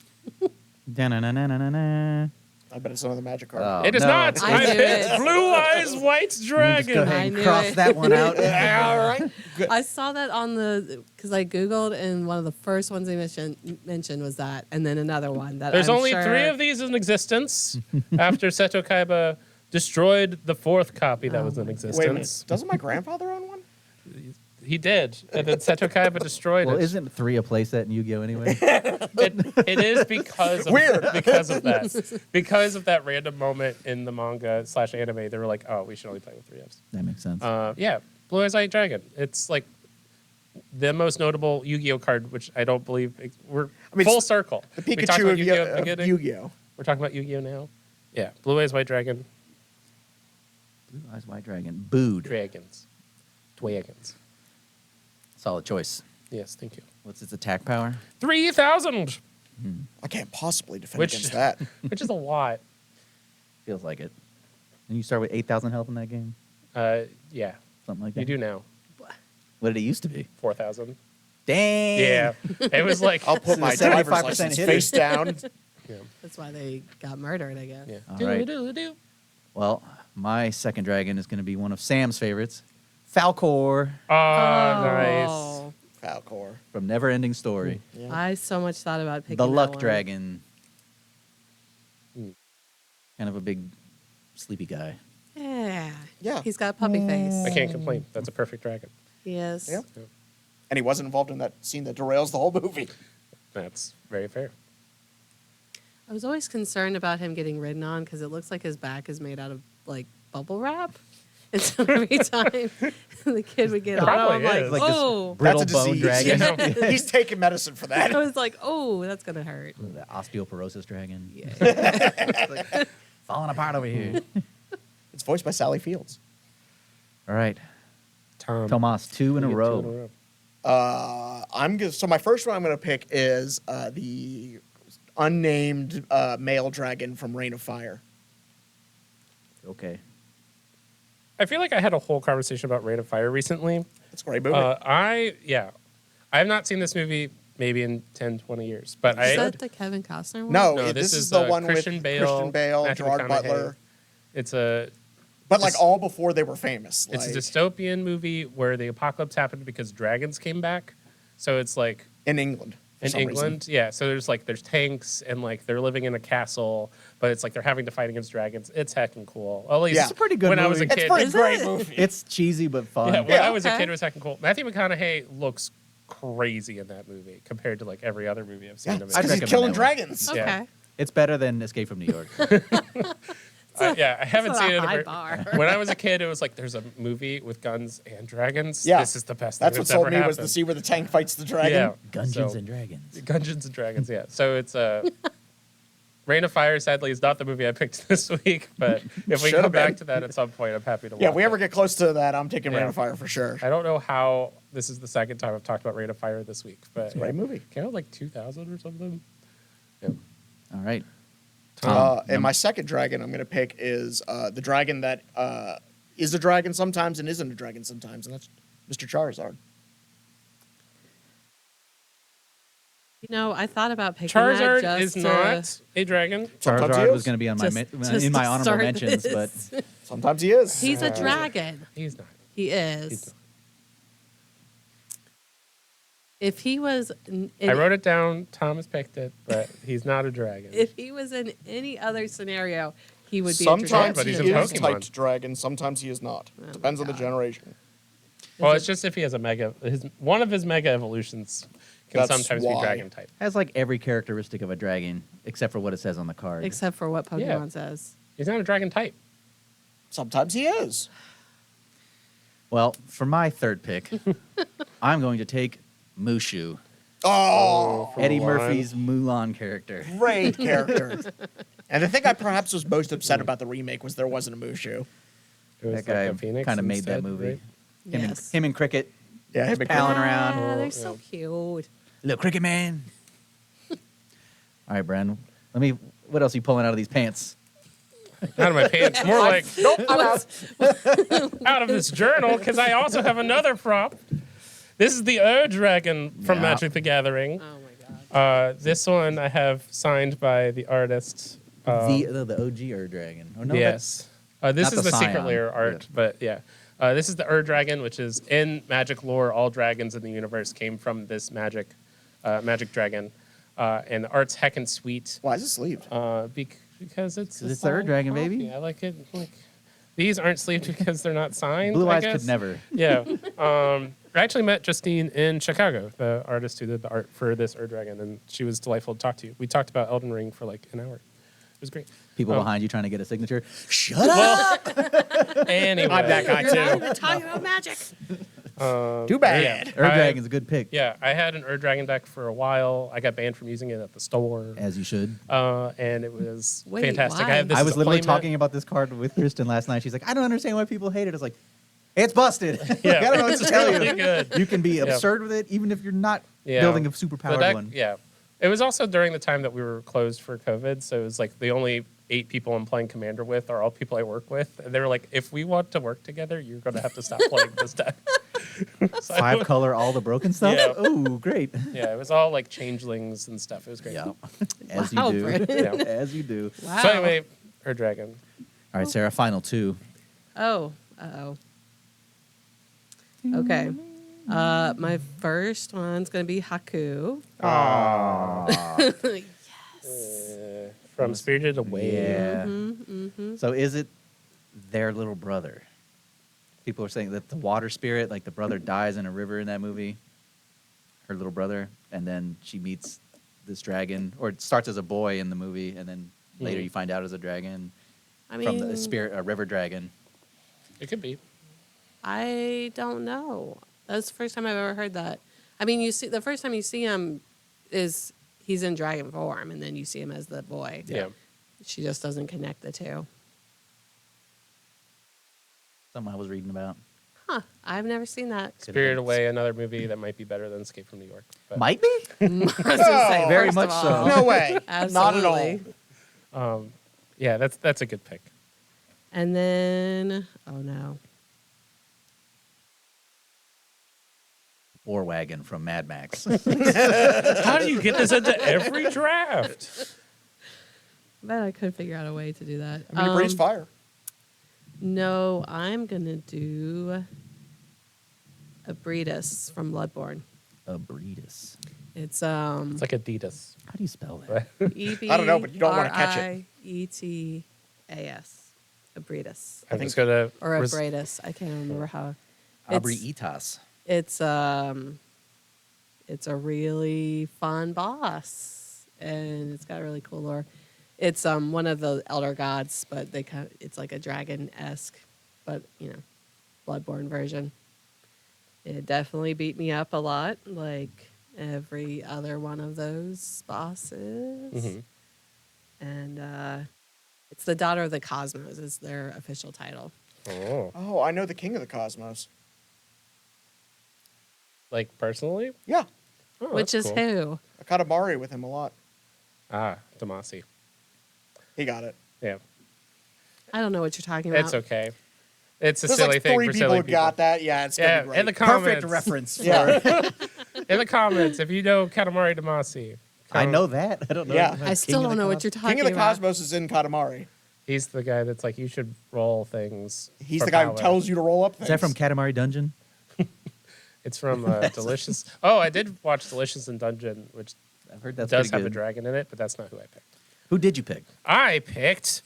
Da-na-na-na-na-na. I bet it's another magic card. Oh, It is no. not. I I knew picked it. Blue Eyes White Just go Dragon. ahead I and knew cross it. that one out. All right. Good. I saw that on because I Googled, and one of the first ones they mentioned was that, and then another one that There's I'm only sure, 3 of these in existence after Seto Kaiba destroyed the 4th copy that was in Wait a existence. minute. Doesn't my grandfather own one? He did, and then Seto Kaiba destroyed Well, it. isn't 3 a playset in Yu-Gi-Oh anyway? It is because of Weird. because of that. Because of that random moment in the manga / anime, they were like, "Oh, we should only play with 3 Fs." That makes sense. Yeah, Blue Eyes White Dragon. It's like the most notable Yu-Gi-Oh card, which I don't believe we're full circle. The We talked Pikachu about of Yu-Gi-Oh at the beginning. Yu-Gi-Oh. We're talking about Yu-Gi-Oh now. Yeah, Blue Eyes White Dragon. Blue Eyes White Dragon. Booed. Dragons. Solid choice. Yes, thank you. What's its attack power? 3,000, I can't possibly defend Which- against that. which is a lot. Feels like it. And you start with 8,000 health in that game? Yeah, Something like that? you do now. What did it used to be? 4,000. Dang! Yeah, it was like I'll put my 75% driver's license hitter. face down. yeah. That's why they got murdered, I guess. Yeah. All right. Do-do-do-do. Well, my second dragon is going to be one of Sam's favorites. Falkor Oh, nice. Oh, Falkor. from Neverending Story. Yeah. I so much thought about picking The that luck one. dragon. Mm. Kind of a big, sleepy guy. Yeah. Yeah. He's got a puppy face. I can't complain. That's a perfect dragon. Yes. Yeah. And he wasn't involved in that scene that derails the whole movie. That's very fair. I was always concerned about him getting ridden on because it looks like his back is made out of like bubble wrap. And so every time the kid would get on, Probably I'm like, is. Like this oh. brittle That's a bone disease. dragon. He's taking medicine for I that. was like, oh, that's going to hurt. The osteoporosis dragon. Yeah. It's like, falling apart over here. It's voiced by Sally Fields. All right. Thomas, Tomas, 2 in a row. So my first one I'm gonna pick is the unnamed male dragon from Reign of Fire. Okay. I feel like I had a whole conversation about Rain of Fire recently. It's a great movie. I have not seen this movie maybe in 10, 20 years, but Is I that the Kevin Costner one? no, no, this this is is, the one Christian with Bale, Christian Bale, Matthew Gerard McConaughey. Butler, it's a but like It's- all before they were famous. it's a like, dystopian movie where the apocalypse happened because dragons came back. So it's like in England. for In some England, yeah. So there's tanks and like they're living in a castle, but it's like they're having to fight against dragons. It's heckin' cool. At least Yeah. It's a pretty good when I was a movie. kid. It's pretty Is great it? movie. It's cheesy but fun. Yeah, when Yeah. I was a Okay. kid, it was heckin' cool. Matthew McConaughey looks crazy in that movie compared to like every other movie I've seen him in. I'd Because he's recommend killing that one. dragons. Yeah. Okay. It's better than Escape from New York. Yeah, I haven't It's seen a it. high bar. When I was a kid, it was like there's a movie with guns and dragons. Yeah. This is the best thing That's what that's sold ever me was happened. the scene where the tank fights the dragon. Yeah. Dungeons So- and Dragons. Dungeons and Dragons, yeah. So it's Reign of Fire, sadly, is not the movie I picked this week, but if we Should've come back been. to that at some point, I'm happy to watch Yeah, if we ever it. get close to that, I'm taking Rain Yeah. of Fire for sure. I don't know how this is the second time I've talked about Reign of Fire this week, but It's a great movie. Came out like 2000 or something. Yeah. All right. And my second dragon I'm going to pick is the dragon that is a dragon sometimes and isn't a dragon sometimes, and that's Mr. Charizard. You know, I thought about picking that Charizard just is to, not a dragon. Sometimes he Charizard is. was going to be on my just in my to honorable start mentions, this. but Sometimes he is. He's a dragon. He's not. He He's is. not. If he was, I wrote it down. Thomas picked it, but he's not a dragon. if he was in any other scenario, he would be. Sometimes But he he's is in Pokemon. typed dragon, sometimes he is not. Oh my Depends on the God. generation. Well, it's just if he has a mega, one of his mega evolutions can That's sometimes be why. dragon type. has like every characteristic of a dragon except for what it says on the card. Except for what Pokemon Yeah. says. He's not a dragon type. Sometimes he is. Well, for my third pick, I'm going to take Mushu, Oh, From Eddie Mulan. Murphy's Mulan character. great character. And the thing I perhaps was most upset about the remake was there wasn't a Mushu. It was That guy like a phoenix kind of made that instead, movie. right? Yes. Him and Cricket, Yeah, him and palling Cricket. around. Yeah, Oh, they're so yeah. cute. Little Cricket Man. All right, Bren. What else are you pulling out of these pants? Out of my pants. More like Nope, I'm out. out of this journal because I also have another prop. This is the Dragon from Yeah. Magic the Gathering. Oh my god. This one I have signed by the artist. The OG Dragon. Oh, no, Yes. This not is the the Secret Scion. Lair art, Yeah. but yeah. This is the Dragon, which is in Magic lore. All dragons in the universe came from this Magic Dragon. And the art's heckin' sweet Why is it sleeved? because it's a it's the Dragon, signed baby. copy. I like it. Like, these aren't sleeved because they're not signed. Blue I Eyes guess. could never. Yeah. I actually met Justine in Chicago, the artist who did the art for this Dragon, and she was delightful to talk to. We talked about Elden Ring for like an hour. It was great. People Oh. behind you trying to get a signature. Shut up! Anyway. I'm that guy You're not too. even talking about magic. Too bad. Yeah. Dragon's a good pick. Yeah, I had an Dragon deck for a while. I got banned from using it at the store, As you should. and it was Wait, fantastic. why? I have this I as was a literally playmat. talking about this card with Kristen last night. She's like, I don't understand why people hate it. I was like, it's busted. Yeah, Like, I don't know what it's to tell really you. good. You can be absurd with it, even if you're not Yeah. building a super The powered deck- one. Yeah, it was also during the time that we were closed for COVID, so it was like the only 8 people I'm playing Commander with are all people I work with, and they were like, if we want to work together, you're going to have to stop playing this deck. So I 5 was- color, all the broken stuff. Yeah. Oh, great. Yeah, it was all like changelings and stuff. It was great. Yeah. As Wow, you do. Brennan. Yeah. As you do. Wow. So anyway, Dragon. All right, Sarah, final 2. Oh. Uh-oh. Okay. My first one's gonna be Haku. From Spirited Away. Yeah. Mm-hmm. So is it their little brother? People are saying that the water spirit, like the brother dies in a river in that movie, her little brother, and then she meets this dragon, or it starts as a boy in the movie, and then later Mhm. you find out as a dragon I from mean, the spirit, a river dragon. It could be. I don't know. That's the first time I've ever heard that. I mean, you see, the first time you see him is he's in dragon form, and then you see him as the boy. Yeah. She just doesn't connect the two. Something I was reading about. Huh? I've never seen that. Spirited Away, another movie that might be better than Escape from New York. But, Might be. I was gonna say, Very first much of so. all, No way. Not at all. Absolutely. yeah, that's a good pick. And then, oh no, War wagon from Mad Max. How do you get this into every draft? I bet I could figure out a way to do that. I mean, it breathes fire. No, I'm gonna do Ebrietas from Bloodborne. Ebrietas. It's It's like Adidas. How do you spell that? E-B-R-I-E-T-A-S. I don't know, but you don't wanna catch it. Ebrietas. I'm just gonna Or Ebrietas. I can't remember how. Ebrietas. It's a really fun boss, and it's got really cool lore. It's one of the elder gods, but it's like a dragon-esque, but bloodborne version. It definitely beat me up a lot, like every other one of those bosses. Mhm. And it's the Daughter of the Cosmos is their official title. Oh, Oh, I know the King of the Cosmos. like personally? Yeah, Oh, Which that's is cool. who? I caught a Mari with him a lot. Ah, Damasi. He got it. Yeah, I don't know what you're talking about. it's okay. It's a There's silly like thing 3 for people silly who people. got that. Yeah, it's Yeah, gonna be great. in the comments. Perfect reference. Yeah. In the comments, if you know Katamari Damacy. I know that. I don't know. Yeah. I still don't know what you're talking King of the about. Cosmos is in Katamari. He's the guy that's like, you should roll things. He's for the guy power. who tells you to roll up things. Is that from Katamari Dungeon? It's from Delicious. Oh, I did watch Delicious in Dungeon, which I've heard that's does pretty have a good. dragon in it, but that's not who I picked. Who did you pick? I picked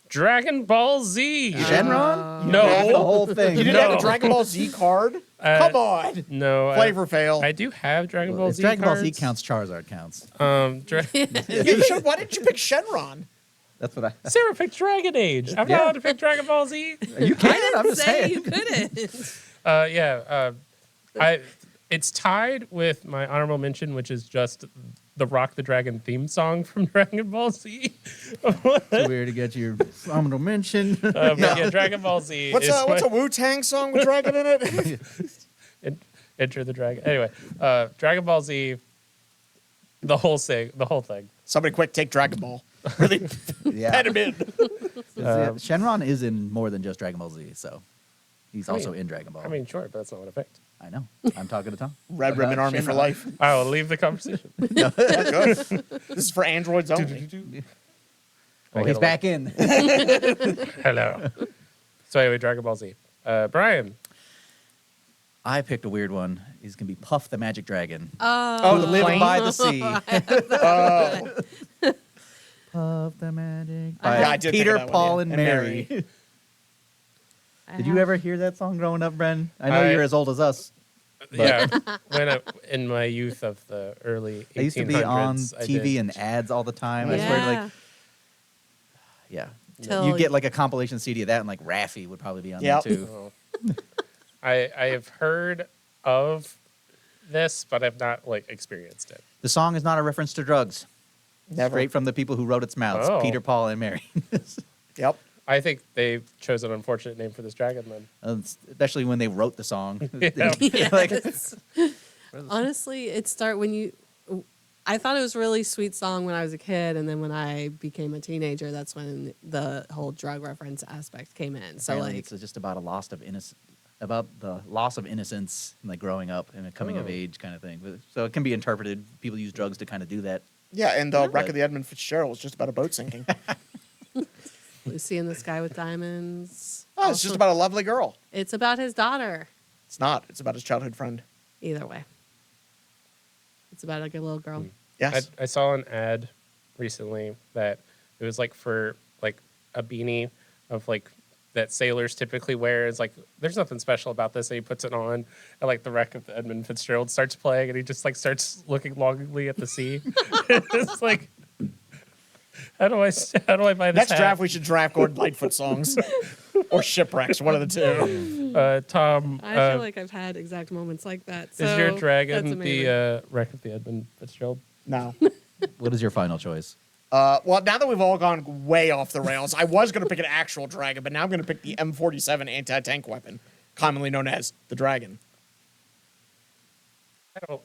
Dragon Ball Z. Shenron? You No. have the whole thing. You didn't No. have a Dragon Ball Z card? Come on. No, Flavor fail. I do have Dragon Ball If Z. Dragon Ball Z cards. counts, Charizard counts. Why didn't you pick Shenron? That's what I. Sarah picked Dragon Age. I'm Yeah. not allowed to pick Dragon Ball Z. You can. I I'm didn't just say saying. you couldn't. It's tied with my honorable mention, which is just the Rock the Dragon theme song from Dragon Ball Z. It's weird to get your honorable mention. But yeah, Dragon Ball Z. What's is a Wu-Tang song with Dragon in it? Enter the Dragon. Anyway, Dragon Ball Z. The whole thing. Somebody quick, take Dragon Ball. Really Yeah. pet him in. Shenron is in more than just Dragon Ball Z, so he's I mean- also in Dragon Ball. I mean, sure, but that's not what I picked. I know. I'm talking to Tom. Red Ribbon Army for life. I will leave the conversation. Good. This is for androids only. I He's gotta back in. Hello. So anyway, Dragon Ball Z. Brian. I picked a weird one. He's gonna be Puff the Magic Dragon. Oh, Who live plane? by the sea. Oh, Puff the Magic. Yeah, By I did think Peter, of that one, Paul, yeah. and And Mary. Mary. Did you ever hear that song growing up, Bren? I know you're as old as us. Yeah. In my youth of the early 1800s. I used to be on I TV did. and ads all the time. I swear, like, yeah. Till- You get like a compilation CD of that, and like Raffi would probably be on Yep. there too. Oh. I have heard of this, but I've not like experienced it. The song is not a reference to drugs. never. Straight from the people who wrote its mouths, Oh. Peter, Paul, and Mary. Yep. I think they chose an unfortunate name for this dragon then. Especially when they wrote the song. Yeah. Like, Yes. Honestly, I thought it was a really sweet song when I was a kid, and then when I became a teenager, that's when the whole drug reference aspect came in. So apparently like, it's just about about the loss of innocence, and like growing up and a coming of Oh. age kind of thing. So it can be interpreted. People use drugs to kind of do that. Yeah, and the wreck of the Edmund Fitzgerald was just about a boat sinking. Lucy in the Sky with Diamonds. Oh, it's just about a lovely girl. It's about his daughter. It's not. It's about his childhood friend. Either way, it's about a good little girl. Yes. I saw an ad recently that it was like for like a beanie of like that sailors typically wear. It's like there's nothing special about this, and he puts it on, and like the wreck of the Edmund Fitzgerald starts playing, and he just like starts looking longingly at the sea. It's like, how do I buy this Next hat? draft, we should draft Gordon Lightfoot songs. Or Shipwrecks, one of the two. Tom, I feel like I've had exact moments like that. So is your that's dragon amazing. the wreck of the Edmund Fitzgerald? No. What is your final choice? Well, now that we've all gone way off the rails, I was going to pick an actual dragon, but now I'm going to pick the M47 anti-tank weapon, commonly known as the Dragon.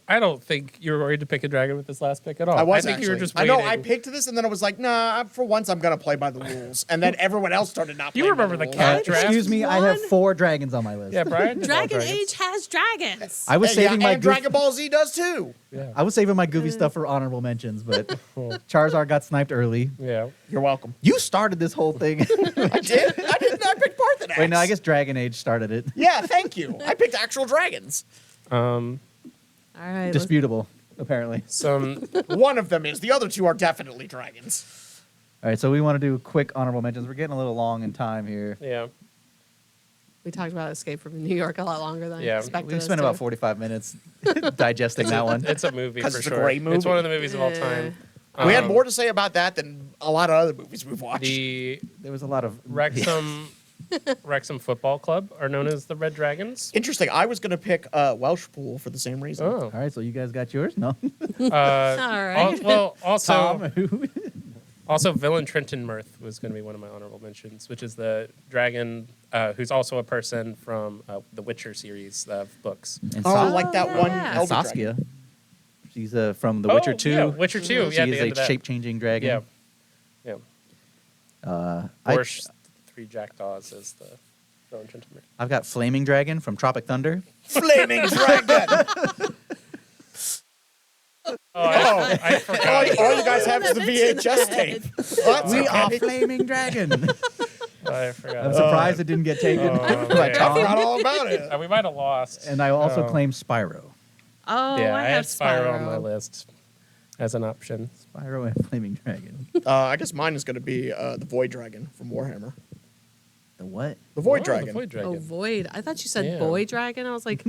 I don't think you were going to pick a dragon with this last pick at all. I was think actually. you were just I waiting. know. I picked this, and then I was like, nah. For once, I'm gonna play by the rules. And then everyone else started not. You playing by remember the rules. cat draft? Excuse me, I have One- 4 dragons on my list. Yeah, Brian. did all Dragon dragons. Age has dragons. I was Yeah, saving my and Dragon Ball Z does too. Yeah. I was saving my goofy stuff for honorable mentions, but Cool. Charizard got sniped early. Yeah. You're welcome. You started this whole thing. I did. I didn't. I picked Paarthurnax. Wait, no, I guess Dragon Age started it. Yeah, thank you. I picked actual dragons. All right, Disputable. apparently. Some One of them is. The other two are definitely dragons. All right, so we want to do quick honorable mentions. We're getting a little long in time here. yeah. We talked about Escape from New York a lot longer than Yeah. I expected. We us spent to. about 45 minutes digesting that one. It's a movie 'Cause for it's a sure. great movie. It's one of the movies of all time. We had more to say about that than a lot of other movies we've watched. The There was a lot of Wrexham Football Club are known as the Red Dragons. Interesting. I was going to pick Welsh Pool for the same reason. Oh. All right, so you guys got yours? No. All right. Well, also, Tom. also Villain Trenton Mirth was going to be one of my honorable mentions, which is the dragon who's also a person from the Witcher series of books. And Oh, Sa- like that yeah. one And Elder Saskia. Dragon. She's from The Witcher 2. Yeah, Witcher 2. She Yeah, at the is end a of that. shape-changing dragon. Yeah. I, Three Jackdaws is the Villain Trenton Mirth. I've got Flaming Dragon from Tropic Thunder. Flaming Dragon! I forgot. All you guys have is the VHS tape. Well, that's We are okay. Flaming Dragon. I forgot. I'm surprised it didn't get taken by man. I forgot Tom. all about it. We might have lost. And I also Oh. claim Spyro. Oh, Yeah, I I have had Spyro on my list as an option. Spyro and Flaming Dragon. I guess mine is going to be the Void Dragon from Warhammer. The what? The Void Oh, Dragon. The Void Dragon. Oh, Void. I thought you said Yeah. Boy Dragon. I was like,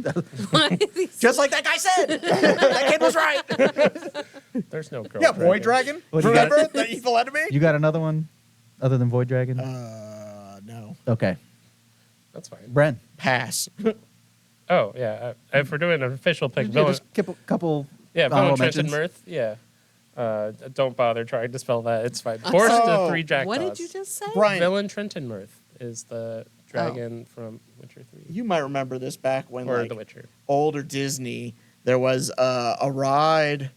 what? Just like that guy said. That kid was right. There's no girl. Yeah, Void Dragon. What, you got- Remember the evil enemy? You got another one other than Void Dragon? No. Okay. That's fine. Bren. Pass. Oh, yeah. If we're doing an official pick, Yeah, Villain, just couple yeah, Villain honorable Trenton mentions. Mirth. Yeah. Don't bother trying to spell that. It's fine. Forced Oh, to Three Jackdaws. What did you just say? Brian, Villain Trenton Mirth is the dragon from Witcher 3. you might remember this back when, Or like, The Witcher. older Disney, there was a ride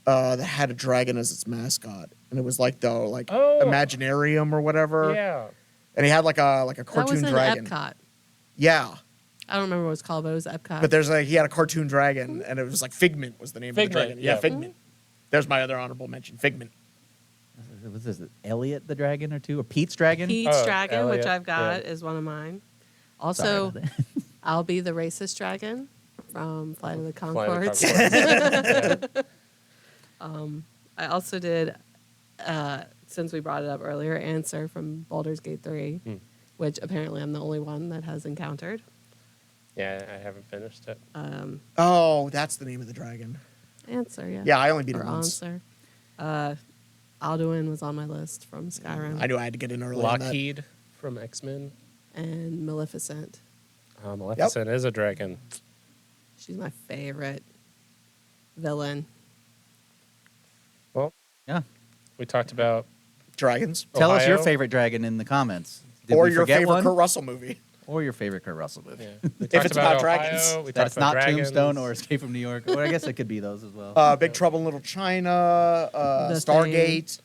that had a dragon as its mascot, and it was like the Oh. Imaginarium or whatever. Yeah. And he had like a That was cartoon in dragon. Epcot. Yeah, I don't remember what it's called, but it was Epcot. but he had a cartoon dragon, and it was like Figment was the name Figment, of the dragon. Yeah, yeah. Figment. There's my other honorable mention, Figment. Was this Elliot the Dragon or two? Or Pete's Dragon? Pete's Oh, Dragon, Elliot, which I've got, yeah. is one of mine. Sorry Also, about that. I'll be the racist dragon from Flight of the Flight of the Conchords. Conchords. Yeah. I also did, since we brought it up earlier, Answer from Baldur's Gate 3, which apparently I'm the only one that has encountered. Yeah, I haven't finished it. Oh, that's the name of the dragon. Answer, yeah. Yeah, I only beat Or it once. Answer. Alduin was on my list from Skyrim. I knew I had to get in early. on that. Lockheed from X-Men. And Maleficent. Maleficent is a dragon. She's my favorite villain. Well, Yeah. we talked about Dragons. Tell us your Ohio. favorite dragon in the comments. Did Or we your forget favorite one? Kurt Russell movie. Or your favorite Kurt Russell movie. yeah. We talked it's about Ohio, dragons. We That's talked about not dragons. Tombstone or Escape from New York. Or I guess it could be those as well. Big Trouble in Little China, The Stargate.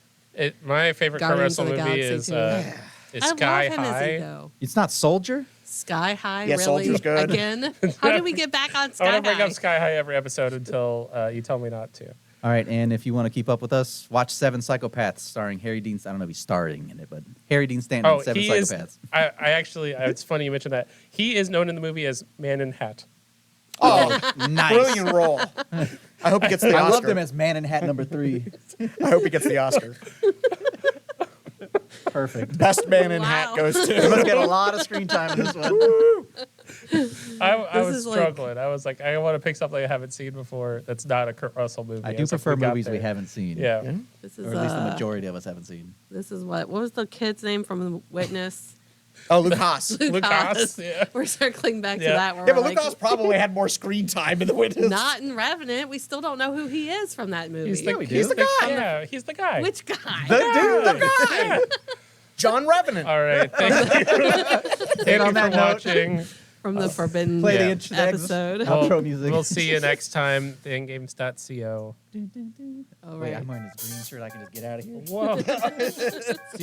My favorite Kurt Guardians Russell of the movie Galaxy is too. Sky I love him as High. Ego. It's not Soldier? Sky High, Yeah, really? Soldier's good. Again? How did we get back on I Sky want to bring High? up Sky High every episode until you tell me not to. All right, and if you want to keep up with us, watch Seven Psychopaths starring Harry Dean. I don't know if he's starring in it, but Harry Dean Stanton in Seven he Psychopaths. is. I actually, it's funny you mentioned that. He is known in the movie as Man in Hat. Oh, Nice. brilliant role. I hope he gets the Oscar. I loved him as Man in Hat number 3. I hope he gets the Oscar. Perfect. Best man in Wow. hat goes We're to. going to get a lot of screen time in this one. I This was is like- struggling. I was like, I want to pick something I haven't seen before that's not a Kurt Russell movie. I do was like, prefer got movies we there. haven't seen. Yeah. This is, Or at least the majority of us haven't seen. This is what was the kid's name from The Witness? Oh, Luke Haas. Luke Haas, yeah. We're circling back to Yeah. that. Where Yeah, we're but Luke like, Haas probably had more screen time in The Witness. not in Revenant. We still don't know who he is from that movie. He's the, we he's do. the guy. Yeah, he's the guy. Which guy? the guy. John Revenant. All right. Thank you. Thank you on for that note. watching. From the Forbidden Play Yeah. the intro episode. outro music. We'll see you next time. TheEndgames.co. All Wait, right. I'm wearing this green shirt. I can just get out of here. Whoa. Do you